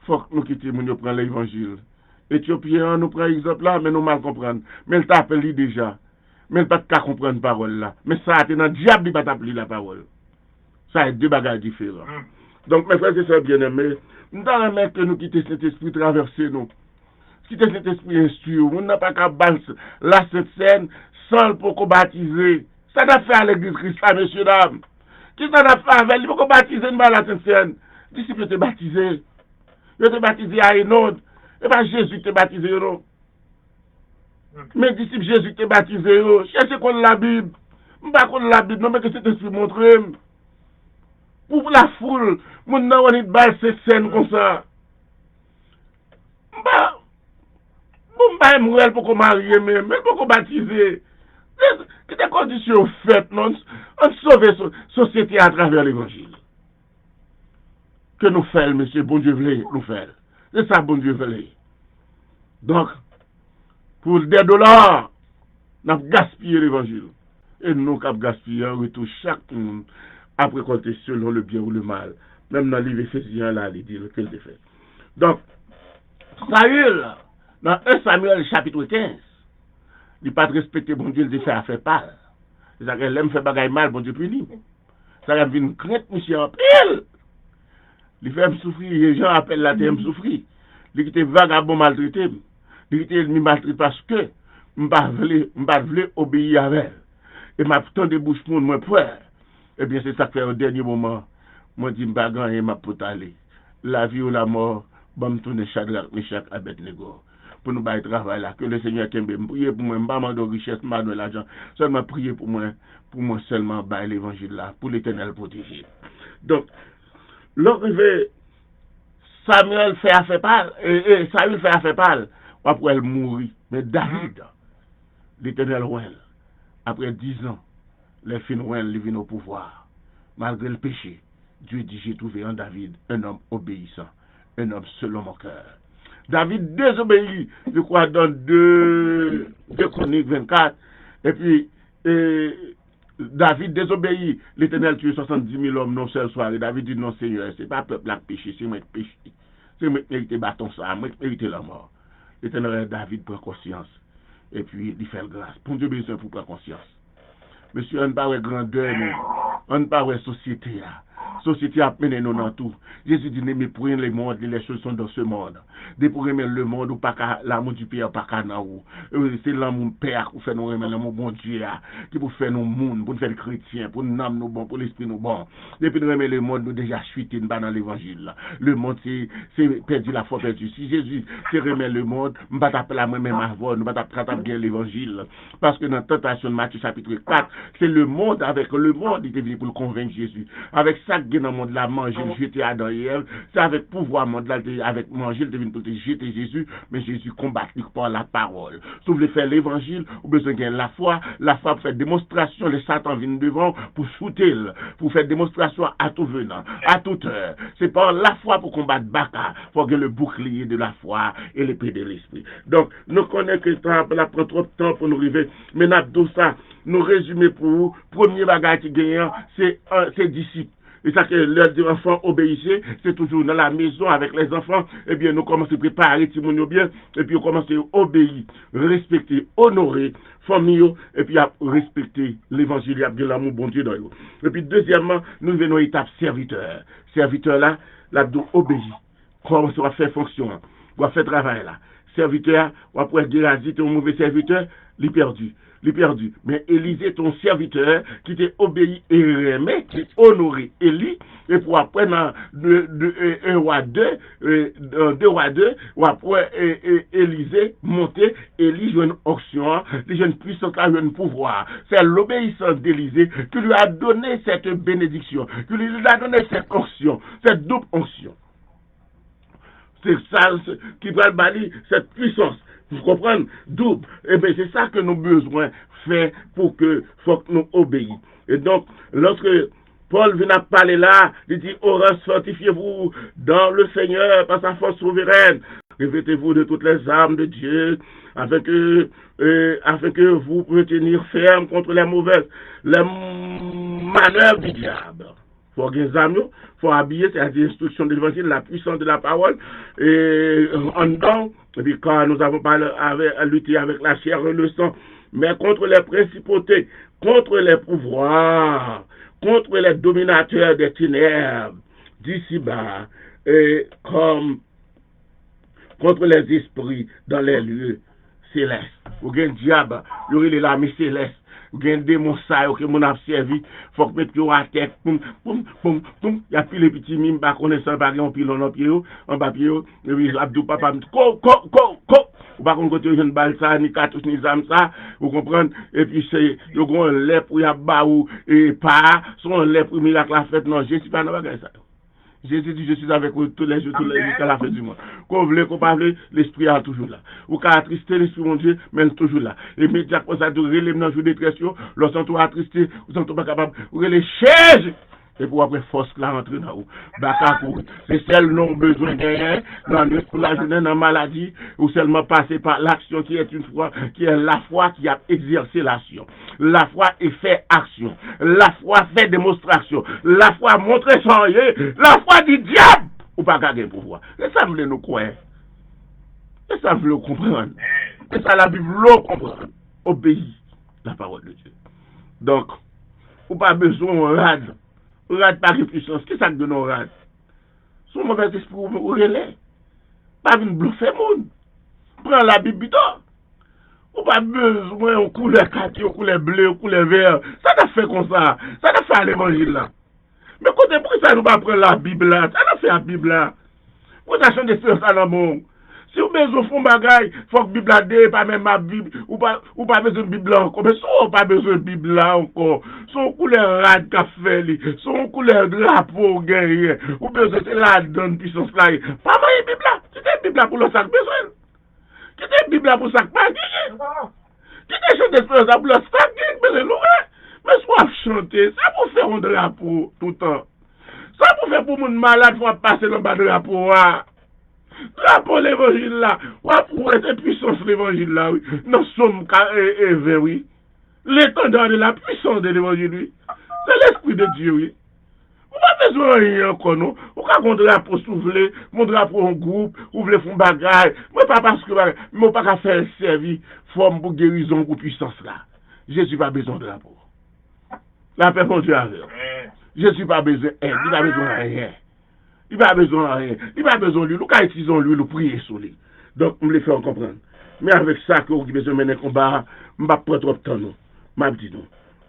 Faut que nous quittions, nous prenions l'évangile. Éthiopien, nous prenons exemple là, mais nous mal comprendre. Mais il t'appelle déjà. Mais il pas de comprendre la parole là. Mais ça, c'est dans le diable qui va t'appeler la parole. Ça, c'est deux bagages différents. Donc, mes frères et sœurs bien-aimés, nous avons que nous quittions cet esprit traverser nous. Quitter cet esprit instruit. On n'a pas qu'à battre la Sainte Seine sans pour baptiser. Ça n'a fait à l'église Christ, messieurs, dames. Qui ça n'a fait avec lui pour baptiser une la Sainte Seine? Disciples te baptisé. Je te baptisé à une autre. Et pas Jésus te baptisé, non. Mais disciples Jésus te baptisé, cherchez qu'on la Bible. Pas qu'on la Bible, non, mais que cet esprit montre. Pour la foule, mon nom on est balle cette scène comme ça. Bah, bon, bah, mourir pour qu'on marie, mais pour qu'on baptiser. C'est des conditions faites, non? On sauve la société à travers l'évangile. Que nous faisons, monsieur, bon Dieu voulait nous faire. C'est ça, bon Dieu voulait. Donc, pour des dollars, nous avons gaspillé l'évangile. Et nous avons gaspillé en retour chaque monde après compter selon le bien ou le mal. Même dans le livre Éphésiens, là, il dit lequel est fait. Donc, Saül, dans 1 Samuel chapitre 15, il n'a pas respecté bon Dieu, il fait affaire pâle. C'est-à-dire qu'il aime faire bagaille mal, bon Dieu punit. Ça a une crainte, monsieur, en pile. Il fait me souffrir, les gens appellent la terre me souffrir. Il était vagabond maltraité. Il était ennemi maltraité parce que je ne voulais obéir à elle. Et ma tant de bouche pour moi peur. Eh bien, c'est ça que fait au dernier moment. Moi, je dis, je ne vais pas pour aller. La vie ou la mort, je vais me tourner chaque Abednego. Pour nous faire travail là. Que le Seigneur Kembe me prie pour moi, je ne vais pas de richesse, je de l'argent. Seulement prier pour moi seulement bailler l'évangile là, pour l'éternel protéger. Donc, l'arrivée, Samuel fait affaire pâle, et Saül fait affaire pâle, après elle mourit. Mais David, l'éternel roi, après 10 ans, les fins roi, il vient au pouvoir. Malgré le péché, Dieu dit, j'ai trouvé en David un homme obéissant, un homme selon mon cœur. David désobéit, je crois, dans 2 Chroniques 24, et puis, David désobéit, l'Éternel tue 70 000 hommes non seul soir. Et David dit non Seigneur, c'est pas peuple qui péché, c'est moi qui péché. C'est moi qui mérite bâton ça, moi qui mérite la mort. L'Éternel David prend conscience. Et puis il fait grâce. Pour Dieu besoin pour prendre conscience. Monsieur, on ne parle pas grandeur, on ne parle pas société. Société a mené nous dans tout. Jésus dit, mais pour le monde, les choses sont dans ce monde. Dès pour aimer le monde, ou pas l'amour du Père, pas qu'à nous. C'est l'amour Père qui fait nous aimer l'amour bon Dieu, qui pour faire nous monde, pour faire chrétiens, pour nous âme nous bon, pour l'esprit nous bon. Depuis nous aimer le monde, nous déjà chuté dans l'évangile. Le monde, c'est perdu la foi perdue. Si Jésus c'est remet le monde, nous ne pas t'appeler la même avant, nous ne pas t'appeler bien l'évangile. Parce que dans la tentation de Matthieu chapitre 4, c'est le monde avec le monde, il est venu pour le convaincre Jésus. Avec ça, dans le monde là, manger, jeter Adam et Ève, c'est avec pouvoir monde là, avec manger, il devine pour te jeter Jésus, mais Jésus combat par la parole. Si vous voulez faire l'évangile, vous avez besoin de la foi pour faire démonstration, les Satan viennent devant pour shooter, pour faire démonstration à tout venant, à toute heure. C'est par la foi pour combattre Baka, pour que le bouclier de la foi et l'épée de l'esprit. Donc, nous connaissons que ça prend trop de temps pour nous arriver, mais nous avons ça, nous résumer pour vous, premier bagage qui gagne, c'est disciple. Et ça que les enfants obéissaient, c'est toujours dans la maison avec les enfants. Eh bien, nous commençons à préparer Timounio bien, et puis on commence à obéir, respecter, honorer, famille, et puis à respecter l'évangile, à bien l'amour, bon Dieu dans eux. Et puis, deuxièmement, nous venons à l'étape serviteur. Serviteur là, doit obéir. Comment ça va faire fonction, on va faire travail là. Serviteur, on va pouvoir dire à ton mauvais serviteur, il est perdu. Mais Élisée, ton serviteur, qui t'a obéi et aimé, qui honoré Élie, et pour après, dans 1 roi 2, 2 rois 2, ou après, Élisée monter, Élie joue une onction, il joue une puissance, il joue un pouvoir. C'est l'obéissance d'Élisée qui lui a donné cette bénédiction, qui lui a donné cette onction, cette double onction. C'est ça qui va balayer cette puissance. Vous comprenez? Double. Et bien, c'est ça que nous avons besoin de faire pour que nous obéissions. Et donc, lorsque Paul vient parler là, il dit, Horace, fortifiez-vous dans le Seigneur par sa force souveraine. Revêtez-vous de toutes les armes de Dieu, afin que vous puissiez tenir ferme contre les mauvaises, les manœuvres du diable. Il faut gagner les armes, il faut habiller, c'est l'instruction de l'évangile, la puissance de la parole, et en dedans, et puis quand nous avons pas à lutter avec la chair et le sang, mais contre les principautés, contre les pouvoirs, contre les dominateurs des ténèbres, d'ici-bas, et comme contre les esprits dans les lieux célestes. Ou bien diable, il y aurait l'armée céleste. Gen démon ça que mon a servi faut que mettre yo à tête poum y a pile les petits mime pas connaissant pas en pile en pied en bas pied et puis Abdou papa ko ou pas qu'on côté jeune balle ça ni cartouche ni zam ça vous comprenez et puis c'est yo gon lait pour y a ba ou et pas son lait pour miracle la fête non je suis pas dans bagage ça. Jésus dit, je suis avec vous tous les jours jusqu'à la fin du mois. Qu'on voulait, qu'on pas voulait, l'esprit est toujours là. Ou qu'à attrister l'esprit, mon Dieu, mais toujours là. Et immédiatement, ça doit relève dans le jour de détresse, lorsqu'on est attristé, vous n'êtes pas capable, vous les chaises. Et pour après, force là, rentrer dans vous. C'est celle non besoin de rien, pour la journée, dans la maladie, ou seulement passer par l'action qui est une foi, qui est la foi qui a exercé l'action. La foi est fait action. La foi fait démonstration. La foi montre sans rien. La foi du diable, ou pas gagner pouvoir. Et ça, vous nous croire. Et ça, vous le comprendre. Et ça, la Bible le comprendre. Obéis la parole de Dieu. Donc, ou pas besoin de rade. Rade par puissance. Qu'est-ce que ça donne au rade? Son mauvais esprit ou relais. Pas une bluffer monde. Prends la Bible d'or. Ou pas besoin de couleur kaki, de couleur bleu, de couleur vert. Ça t'a fait comme ça. Ça t'a fait l'évangile là. Mais côté pour ça nous pas prendre la Bible là. Ça t'a fait la Bible là. Vous achetez des choses à la monde. Si vous avez besoin de faire bagaille, il faut que la Bible a dit, pas même ma Bible, ou pas besoin de Bible là encore. Mais si vous pas besoin de Bible là encore, son couleur rade qu'a fait, son couleur drapeau guerrier, ou besoin de la donne puissance là. Pas mal Bible là. C'est une Bible là pour le sac besoin. C'est une Bible là pour le sac pas gagné. C'est une chose d'espérance là pour le sac gagné. Mais soit chanter, ça pour faire un drapeau tout le temps. Ça pour faire pour mon malade, faut passer dans le bas de drapeau. Drapeau l'évangile là, pour être puissance l'évangile là, oui. Nous sommes oui. L'étendard de la puissance de l'évangile, oui. C'est l'esprit de Dieu, oui. Vous n'avez pas besoin de rien encore, non. Vous avez un drapeau soufflé, mon drapeau en groupe, vous voulez faire un bagage. Moi, pas parce que, mais pas qu'à faire servir, forme pour guérison ou puissance là. Jésus n'a pas besoin de drapeau. La paix, mon Dieu, avec. Jésus n'a pas besoin d'aide, il n'a pas besoin de rien. Il n'a pas besoin de rien. Il n'a pas besoin de lui. Nous, quand utilisons lui, nous prions sur lui. Donc, on me le fait comprendre. Mais avec ça, que vous avez besoin de mener un combat, je ne vais pas prendre trop de temps, non. Je dis non.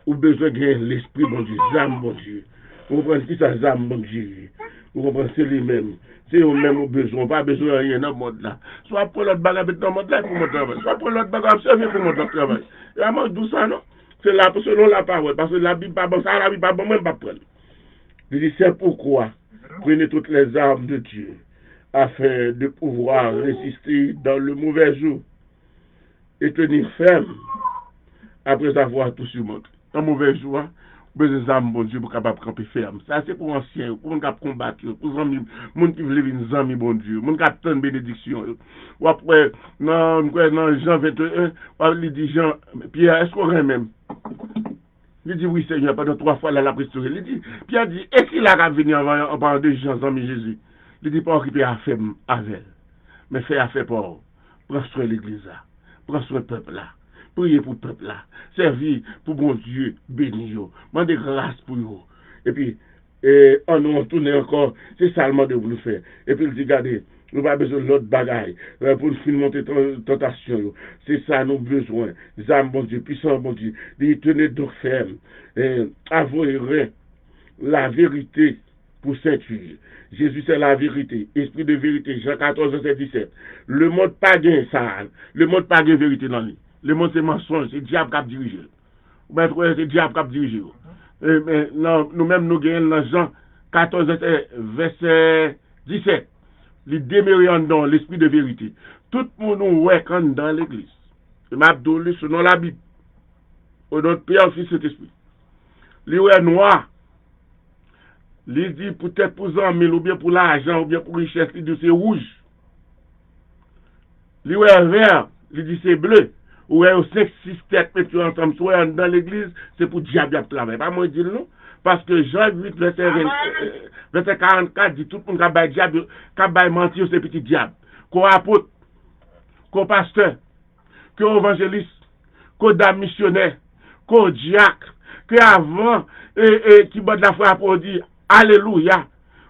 Vous avez besoin de l'esprit, bon Dieu, l'âme, bon Dieu. Vous comprenez qui ça, l'âme, bon Dieu. Vous comprenez, c'est lui-même. C'est eux-mêmes au besoin. Pas besoin de rien dans le monde là. Soit pour l'autre bagage dans le monde là pour mon travail. Soit pour l'autre bagage observer pour mon travail. Et à moi, d'où ça, non? C'est là, selon la parole. Parce que la Bible pas bon, ça, la Bible pas bon, même pas prendre. Je dis, c'est pourquoi. Prenez toutes les armes de Dieu afin de pouvoir résister dans le mauvais jour et tenir ferme après avoir tout surmonté. Dans le mauvais jour, besoin des armes, bon Dieu, pour capable camper ferme. Ça, c'est pour anciens, pour les gens combattre, pour les gens qui veulent vivre une amis, bon Dieu, les gens qui attendent bénédiction. Ou après, dans Jean 21, il dit Jean, Pierre, est-ce qu'on aurait même? Il dit, oui, Seigneur, pendant 3 fois, là, la restauré. Il dit, Pierre dit, est-ce qu'il a venu en parlant de Jean-Ami Jésus? Il dit, pas occuper à faire avec elle, mais faire affaire pour prendre soin de l'église là, prendre soin du peuple là, prier pour le peuple là, servir pour bon Dieu, bénir, demander grâce pour eux. Et puis, on nous retourne encore, c'est ça le monde de vous le faire. Et puis il dit, regardez, nous n'avons pas besoin de l'autre bagaille pour nous finir monter tentation. C'est ça nous besoin. Les âmes, bon Dieu, puissant, bon Dieu. Dit, tenez donc ferme. Avouerez la vérité pour ceinture. Jésus, c'est la vérité. Esprit de vérité. Jean 14, verset 17. Le monde pas gain ça. Le monde pas gain vérité dans lui. Le monde, c'est mensonge. C'est le diable qui a dirigé. C'est le diable qui a dirigé. Mais non, nous-mêmes, nous gagnons dans Jean 14, verset 17. Les démérions dans l'esprit de vérité. Tout le monde nous voit quand dans l'église. C'est Mabdouli selon la Bible. Au nom de Père, Fils et Saint-Esprit. Les ouais noir. Les dit peut-être pour 100 000 ou bien pour l'argent ou bien pour richesse. Les dit c'est rouge. Les ouais vert. Les dit c'est bleu. Ou ouais 5, 6 têtes mettez ensemble. Soit dans l'église, c'est pour diable travailler. Pas moi dire non. Parce que Jean 8, verset 44 dit tout le monde qui a baillé diable, qui a baillé mentir, c'est petit diable. Qu'on apôtre, qu'on pasteur, qu'on évangéliste, qu'on dame missionnaire, qu'on diacre, que avant, qui bat de la foi pour dire Alléluia,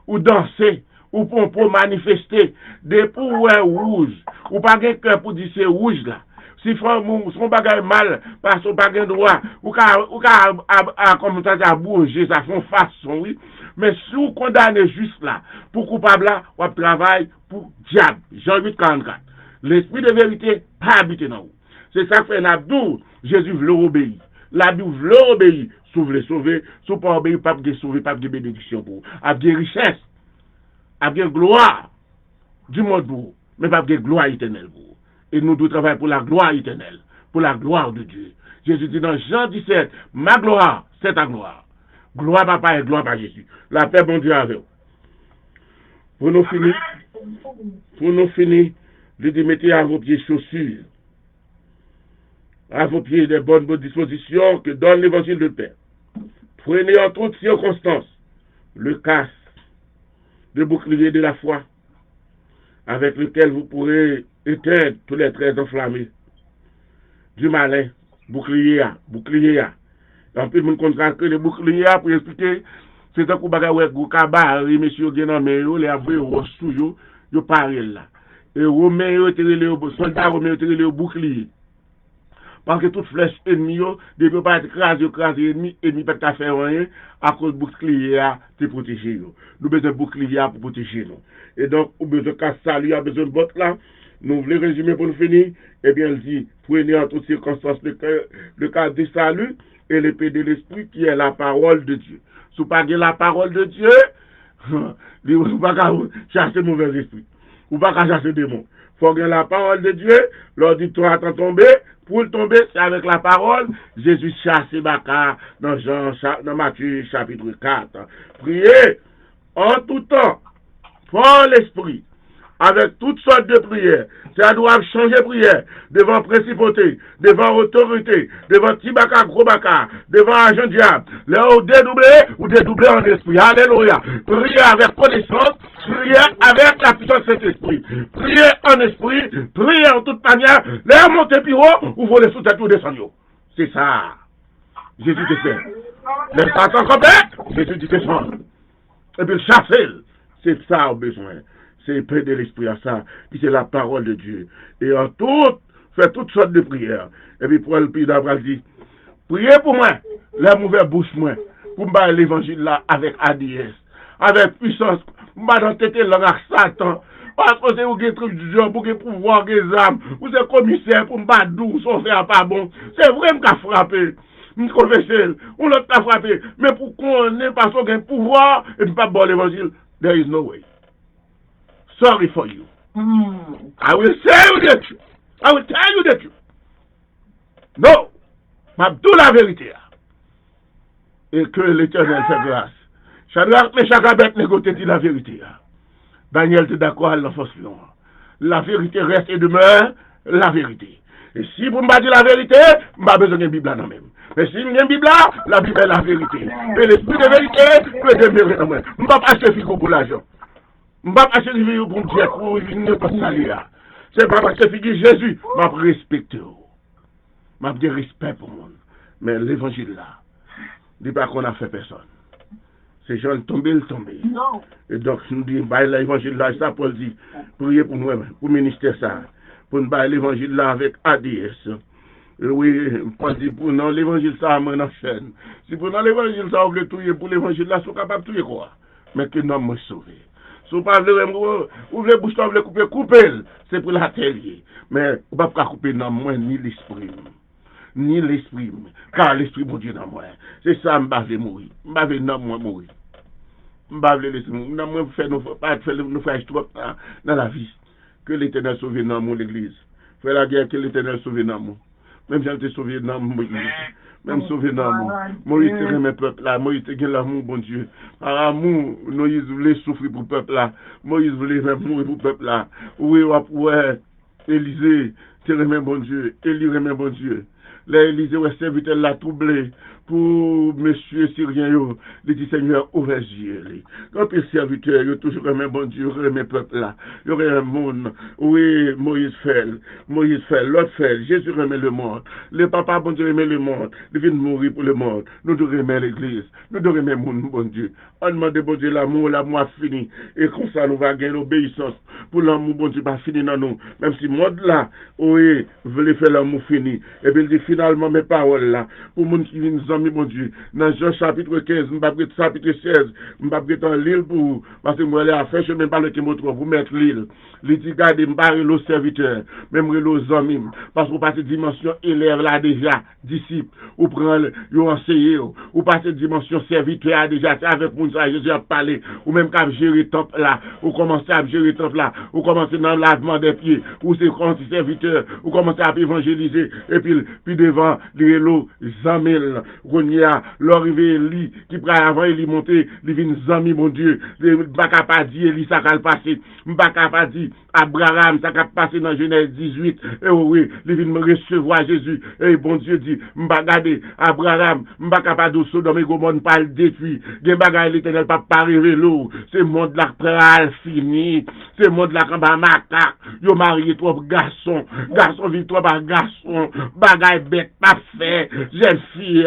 ou danser, ou pour manifester, des pouvoirs rouges, ou pas de cœur pour dire c'est rouge là. Si son bagage mal, parce son bagage droit, ou comme ça, à bouger, ça fait façon, oui. Mais si vous condamnez juste là, pour coupable là, on travaille pour diable. Jean 8, 44. L'esprit de vérité, pas habité dans vous. C'est ça que fait Nabdou. Jésus veut obéir. La Bible veut obéir. Si vous voulez sauver, si vous ne pas obéir, pas de sauver, pas de bénédiction pour vous. Avec des richesses, avec des gloire du monde pour vous, mais pas de gloire éternelle pour vous. Et nous devons travailler pour la gloire éternelle, pour la gloire de Dieu. Jésus dit dans Jean 17, ma gloire, c'est ta gloire. Gloire papa et gloire par Jésus. La paix, bon Dieu, avec vous. Pour nous finir, je dis mettez à vos pieds chaussures, à vos pieds des bonnes dispositions que donne l'évangile de paix. Prenez en toutes circonstances le casque, le bouclier de la foi, avec lequel vous pourrez éteindre tous les traits enflammés du malin. Bouclier. En plus, nous contractons les boucliers pour expliquer. C'est un coup de bagage où les messieurs qui sont les abris au sous, ils parlent là. Et les soldats romains ont bouclier. Parce que toute flèche ennemie, ne peut pas être écrasée, ennemi peut pas faire rien, à cause du bouclier pour protéger nous. Nous avons besoin de bouclier pour protéger nous. Et donc, nous avons besoin de casse salut, nous avons besoin de botte là. Nous voulons résumer pour nous finir. Eh bien, elle dit, prenez en toutes circonstances le cas du salut et l'épée de l'esprit qui est la parole de Dieu. Si vous n'avez pas la parole de Dieu, vous ne pouvez pas chasser mauvais esprit. Vous ne pouvez pas chasser démons. Il faut que la parole de Dieu, l'auditoire attend tomber. Pour le tomber, c'est avec la parole. Jésus chasse Baka dans Matthieu chapitre 4. Priez en tout temps, pour l'esprit, avec toutes sortes de prières. Ça doit changer prière devant principauté, devant autorité, devant Tibaka, Gros Baka, devant agent diable. Là, ou dédoubler en esprit. Alléluia. Priez avec connaissance, priez avec la puissance de cet esprit. Priez en esprit, priez en toute manière. Là, montez plus haut, ou vous les sous-têtes ou descendez. C'est ça. Jésus te fait. Les Satan complète, Jésus te descend. Et puis chasser. C'est ça au besoin. C'est près de l'esprit à ça. Puis c'est la parole de Dieu. Et en tout, fait toutes sortes de prières. Et puis pour le pays d'Abraham dit, priez pour moi, la mauvaise bouche moi, pour me l'évangile là avec ADS, avec puissance, me dans tête langue à Satan. Parce que c'est vous qui truc du genre, pour que pouvoir des âmes, vous êtes commissaire pour me battre d'où, son faire pas bon. C'est vrai qui a frappé. Nous confessons, on l'a pas frappé. Mais pour qu'on ait pas son pouvoir, et puis pas bon l'évangile, there is no way. Sorry for you. I will tell you the truth. I will tell you the truth. Non. Ma tout la vérité. Et que l'Éternel fait grâce. Shadrach, Meshach, Abednego dit la vérité. Daniel était d'accord à l'enfance. La vérité reste et demeure la vérité. Et si vous me dites la vérité, je n'ai pas besoin d'une Bible là non même. Mais si j'ai une Bible là, la Bible est la vérité. Et l'esprit de vérité peut demeurer dans moi. Je ne vais pas acheter figo pour l'argent. Je ne vais pas acheter des vidéos pour Dieu, pour ne pas salir là. C'est pas parce que figure Jésus, je respecte. Je dis respect pour le monde. Mais l'évangile là, il ne dit pas qu'on a fait personne. C'est gens tombé, le tombé. Et donc, nous disons, l'évangile là, ça, Paul dit, priez pour nous, pour le ministère ça, pour nous bailler l'évangile là avec ADS. Et oui, Paul dit, pour nous, l'évangile ça, on en chaîne. Si pour nous, l'évangile ça, on veut tout pour l'évangile là, on est capable de tout quoi. Mais que nous me sauver. Si vous parlez, vous voulez boucher, vous voulez couper, c'est pour l'atelier. Mais vous ne pouvez pas couper dans moi ni l'esprit. Ni l'esprit, car l'esprit mon Dieu dans moi. C'est ça, je vais mourir. Je vais mourir. Je vais laisser mourir. Je vais nous faire trop dans la vie. Que l'Éternel sauve dans mon l'église. Faire la guerre, que l'Éternel sauve dans moi. Même si j'ai sauvé dans mon église. Même sauvé dans moi. Moïse te mes peuples là. Moïse te gagne l'amour, bon Dieu. Par amour, Moïse voulait souffrir pour le peuple là. Moïse voulait même mourir pour le peuple là. Oui, ouais. Élisée, te remet bon Dieu. Élie remet bon Dieu. L'Élysée ouais serviteur l'a troublé pour monsieur Syrien yo, il dit Seigneur ouvre les yeux. Quand les serviteurs yo toujours remet bon Dieu, remet peuple là. Il y aurait un monde. Oui, Moïse fait, l'autre fait, Jésus remet le monde. Le papa bon Dieu remet le monde. Il vient mourir pour le monde. Nous devons remettre l'église. Nous devons remettre le monde bon Dieu. On demande bon Dieu l'amour fini. Et comme ça nous va gagner l'obéissance. Pour l'amour bon Dieu pas fini dans nous. Même si le monde là, oui, veut faire l'amour fini. Et puis il dit finalement mes paroles là, pour monde qui vient nous mon Dieu, dans Jean chapitre 15, Mbappé chapitre 16, Mbappé dans l'île pour, parce que moi, je vais faire chemin par le Timoteo, vous mettre l'île. Il dit, regardez, Mbappé le serviteur, même les amis, parce que vous passez dimension élève là déjà, disciple, ou prendre, vous enseigner, ou passez dimension serviteur déjà, c'est avec vous, Jésus a parlé, ou même qu'à gérer temple là, ou commencer à gérer temple là, ou commencer dans le lavement des pieds, ou c'est quand serviteur, ou commencer à évangéliser, et puis devant, les lots, 100 000, Ronia, l'arrivée Eli, qui prend avant Eli monter, il vient zami, mon Dieu, Mbaka pas dit Eli, ça va passer, Mbaka pas dit Abraham, ça va passer dans Genèse 18, et oui, il vient me recevoir Jésus, et bon Dieu dit, Mbaka Abraham, Mbaka pas de Sodome et Gomorrhe, pas le détruit, Gembaga l'Éternel pas arriver l'eau, c'est monde là pral fini, c'est monde là quand ba macaque, yo marié trop garçon vit trop par garçon, bagay bête pas fait, jeune fille,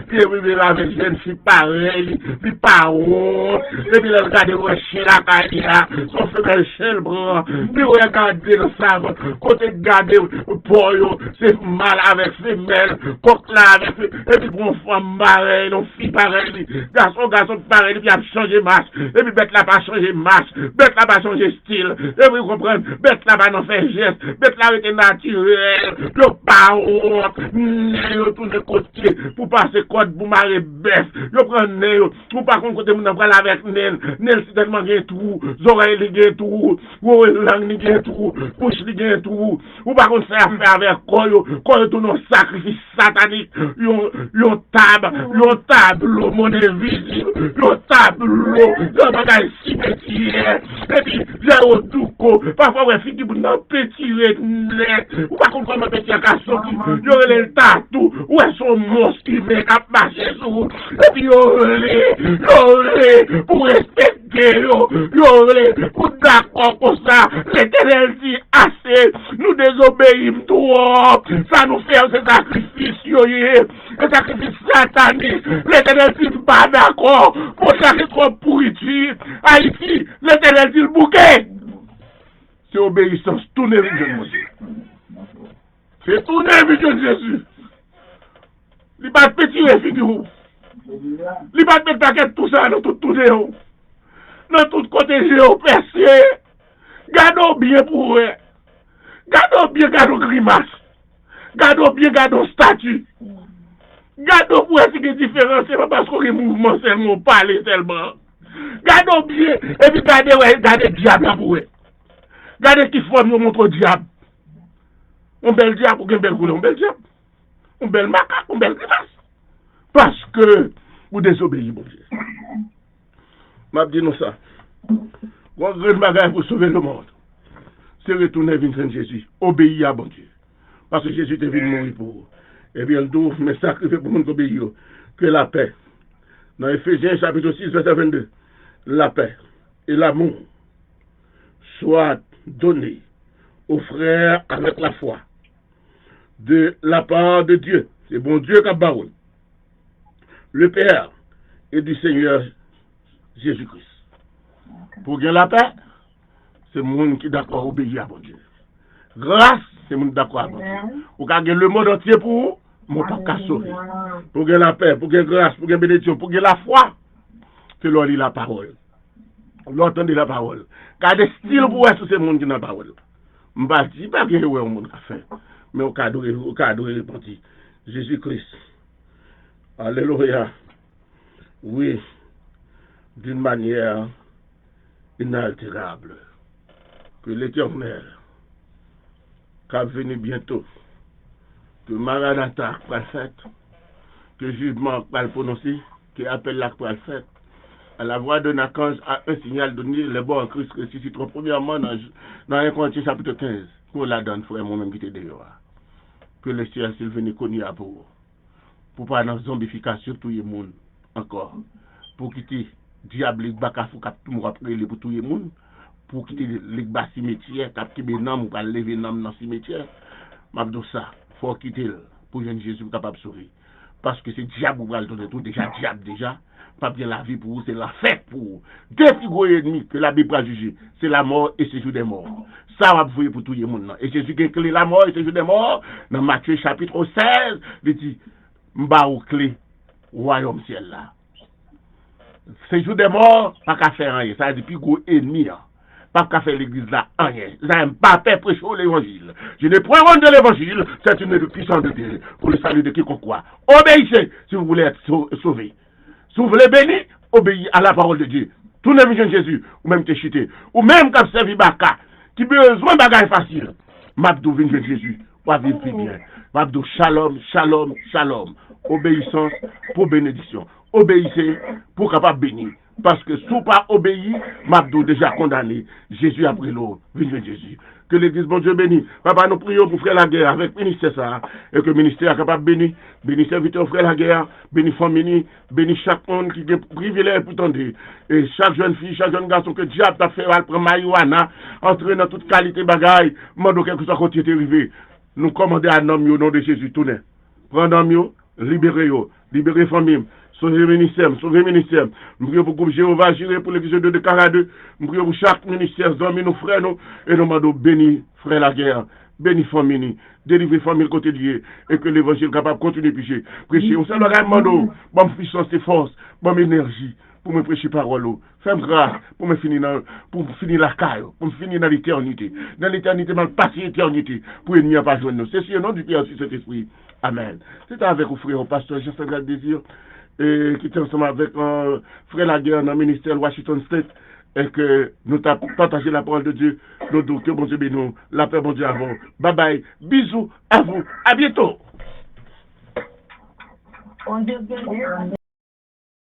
puis oui, avec jeune fille pareil, puis pas honte, et puis elle regarde le chien la caille, son frère chien le bras, puis regardez le savon, côté garder pour c'est mal avec femelle, coq là avec, et puis bon femme pareil, non fille pareil, garçon pareil, puis a changé marche, et puis bête là pas changé marche, bête là pas changé style, et puis vous comprenez, bête là pas non fait geste, bête là était naturel, le pas honte, yo tout de côté, pour passer code pour marrer bête, yo prend nez, pour pas qu'on côté mon prendre avec nez c'est tellement gen tout, oreilles li gen tout, langue li gen tout, bouche li gen tout, ou pas qu'on faire avec koyo tout non sacrifice satanique, yo tableau mon invisible, yo tableau, yo bagay si petit, et puis j'ai au douko, parfois ouais fille pour non petit net, ou pas qu'on comment petit garçon qui yo le tatou, ouais son monstre qui vient cap marcher sur, et puis yo pour respecter yo pour d'accord pour ça, l'Éternel dit assez, nous désobéissons trop, ça nous fait ce sacrifice un sacrifice satanique, l'Éternel dit pas d'accord, pour ça c'est trop pourriture, Haïti, l'Éternel dit le bouquet, c'est obéissance, tournez avec Jésus, c'est tourner avec Jésus, il va te tirer figure. Il va te mettre paquet tout ça dans tout tourner. Dans tout côté géo percé. Gardons bien pour eux. Gardons bien, gardons grimace. Gardons bien, gardons statut. Gardons pour eux ce qui est différent, c'est pas parce qu'on est mouvement seulement, parler seulement. Gardons bien, et puis gardez diable pour eux. Gardez qui forme montre diable. Un bel diable ou un bel couleur, un bel diable. Un bel macaque, un bel grimace. Parce que vous désobéissez, mon Dieu. Je dis nous ça. Mon grand bagage pour sauver le monde, c'est retourner vers Jésus. Obéir à bon Dieu. Parce que Jésus est venu mourir pour vous. Et bien, nous, mais sacrifier pour nous obéir. Que la paix. Dans Éphésiens chapitre 6, verset 22. La paix et l'amour soient donnés aux frères avec la foi. De la part de Dieu. C'est bon Dieu qui a parlé. Le Père et du Seigneur Jésus-Christ. Pour gagner la paix, c'est le monde qui est d'accord à obéir à bon Dieu. Grâce, c'est le monde d'accord à bon Dieu. Ou gagner le monde entier pour vous, mon pas qu'à sauver. Pour gagner la paix, pour gagner grâce, pour gagner bénédiction, pour gagner la foi, c'est l'on lit la parole. L'entendre la parole. Car des styles pour tous ces monde qui n'a pas parole. Je ne dis pas que le monde a fait, mais au cadre repenti. Jésus-Christ. Alléluia. Oui, d'une manière inaltérable. Que l'Éternel, qui va venir bientôt, que Maranatha va le faire, que jugement va le prononcer, que appel là va le faire, à la voix d'un archange, à un signal donné, les bons en Christ ressusciteront premièrement dans 1 Corinthiens chapitre 15, pour la donne, frère, moi-même qui était dehors. Que le ciel s'il venait connu à pour pas dans zombification tout le monde encore, pour quitter diable les bakafou cap tout monde après pour tout le monde, pour quitter les bas cimetière cap qui benam ou pas lever nam dans cimetière, m'abdou ça, faut quitter pour jeune Jésus capable sauver. Parce que c'est diable ou va le donner tout déjà diable déjà, pas bien la vie pour vous, c'est la fête pour vous. Deux plus gros ennemis que la Bible a jugé, c'est la mort et séjour des morts. Ça va vous pour tout le monde. Et Jésus qui a clé la mort et séjour des morts, dans Matthieu chapitre 16, il dit m'ba ou clé royaume ciel là. Séjour des morts, pas qu'à faire rien. Ça a dit plus gros ennemi. Pas qu'à faire l'église là, rien. Ça n'aime pas faire prêcher l'évangile. Je ne prends pas de l'évangile, c'est une puissance de Dieu pour le salut de quiconque croit. Obéissez si vous voulez être sauvé. Si vous voulez bénir, obéissez à la parole de Dieu. Tout le monde Jésus, ou même te chuter, ou même quand servi Baka, qui besoin de bagaille facile. Mabdou vient de Jésus, ou vivre plus bien. Mabdou shalom, shalom, shalom. Obéissance pour bénédiction. Obéissez pour capable bénir. Parce que si vous pas obéi, Mabdou déjà condamné. Jésus a pris l'eau. Vive Jésus. Que l'église, bon Dieu béni. Papa, nous prions pour faire la guerre avec le ministère ça. Et que le ministère est capable de bénir. Béni serviteur, frère la guerre. Béni famille. Béni chaque monde qui est privilège pour tendre. Et chaque jeune fille, chaque jeune garçon que diable t'a fait, elle prend marijuana, entrer dans toute qualité bagaille. Mando quelque chose quand tu es arrivé. Nous commandons à nom au nom de Jésus. Tournez. Prends un mieux. Libérez-vous. Libérez famille. Sauver ministère. Nous prions pour le groupe Jéhovah, j'irai pour l'église de 42. Nous prions pour chaque ministère, amis, nos frères, nous, et nous demandons béni, frère la guerre, béni famille, délivrer famille côté de Dieu, et que l'évangile est capable de continuer à prêcher. Prêcher, on s'en demande, bonne puissance et force, bonne énergie, pour me prêcher parole. Fais-moi grâce, pour me finir la caille, pour me finir dans l'éternité. Dans l'éternité, dans le passé éternité, pour ennemi à pas joindre nous. C'est sûr, nom du Père, sur cet esprit. Amen. C'est avec vous, frère, pasteur Jean-Sandra Désir. Et qui était ensemble avec frère Laguerre dans le ministère Washington State et que nous avons partagé la parole de Dieu. Nous que bon Dieu bénisse, la paix bon Dieu à vous. Bye bye, bisous à vous, à bientôt.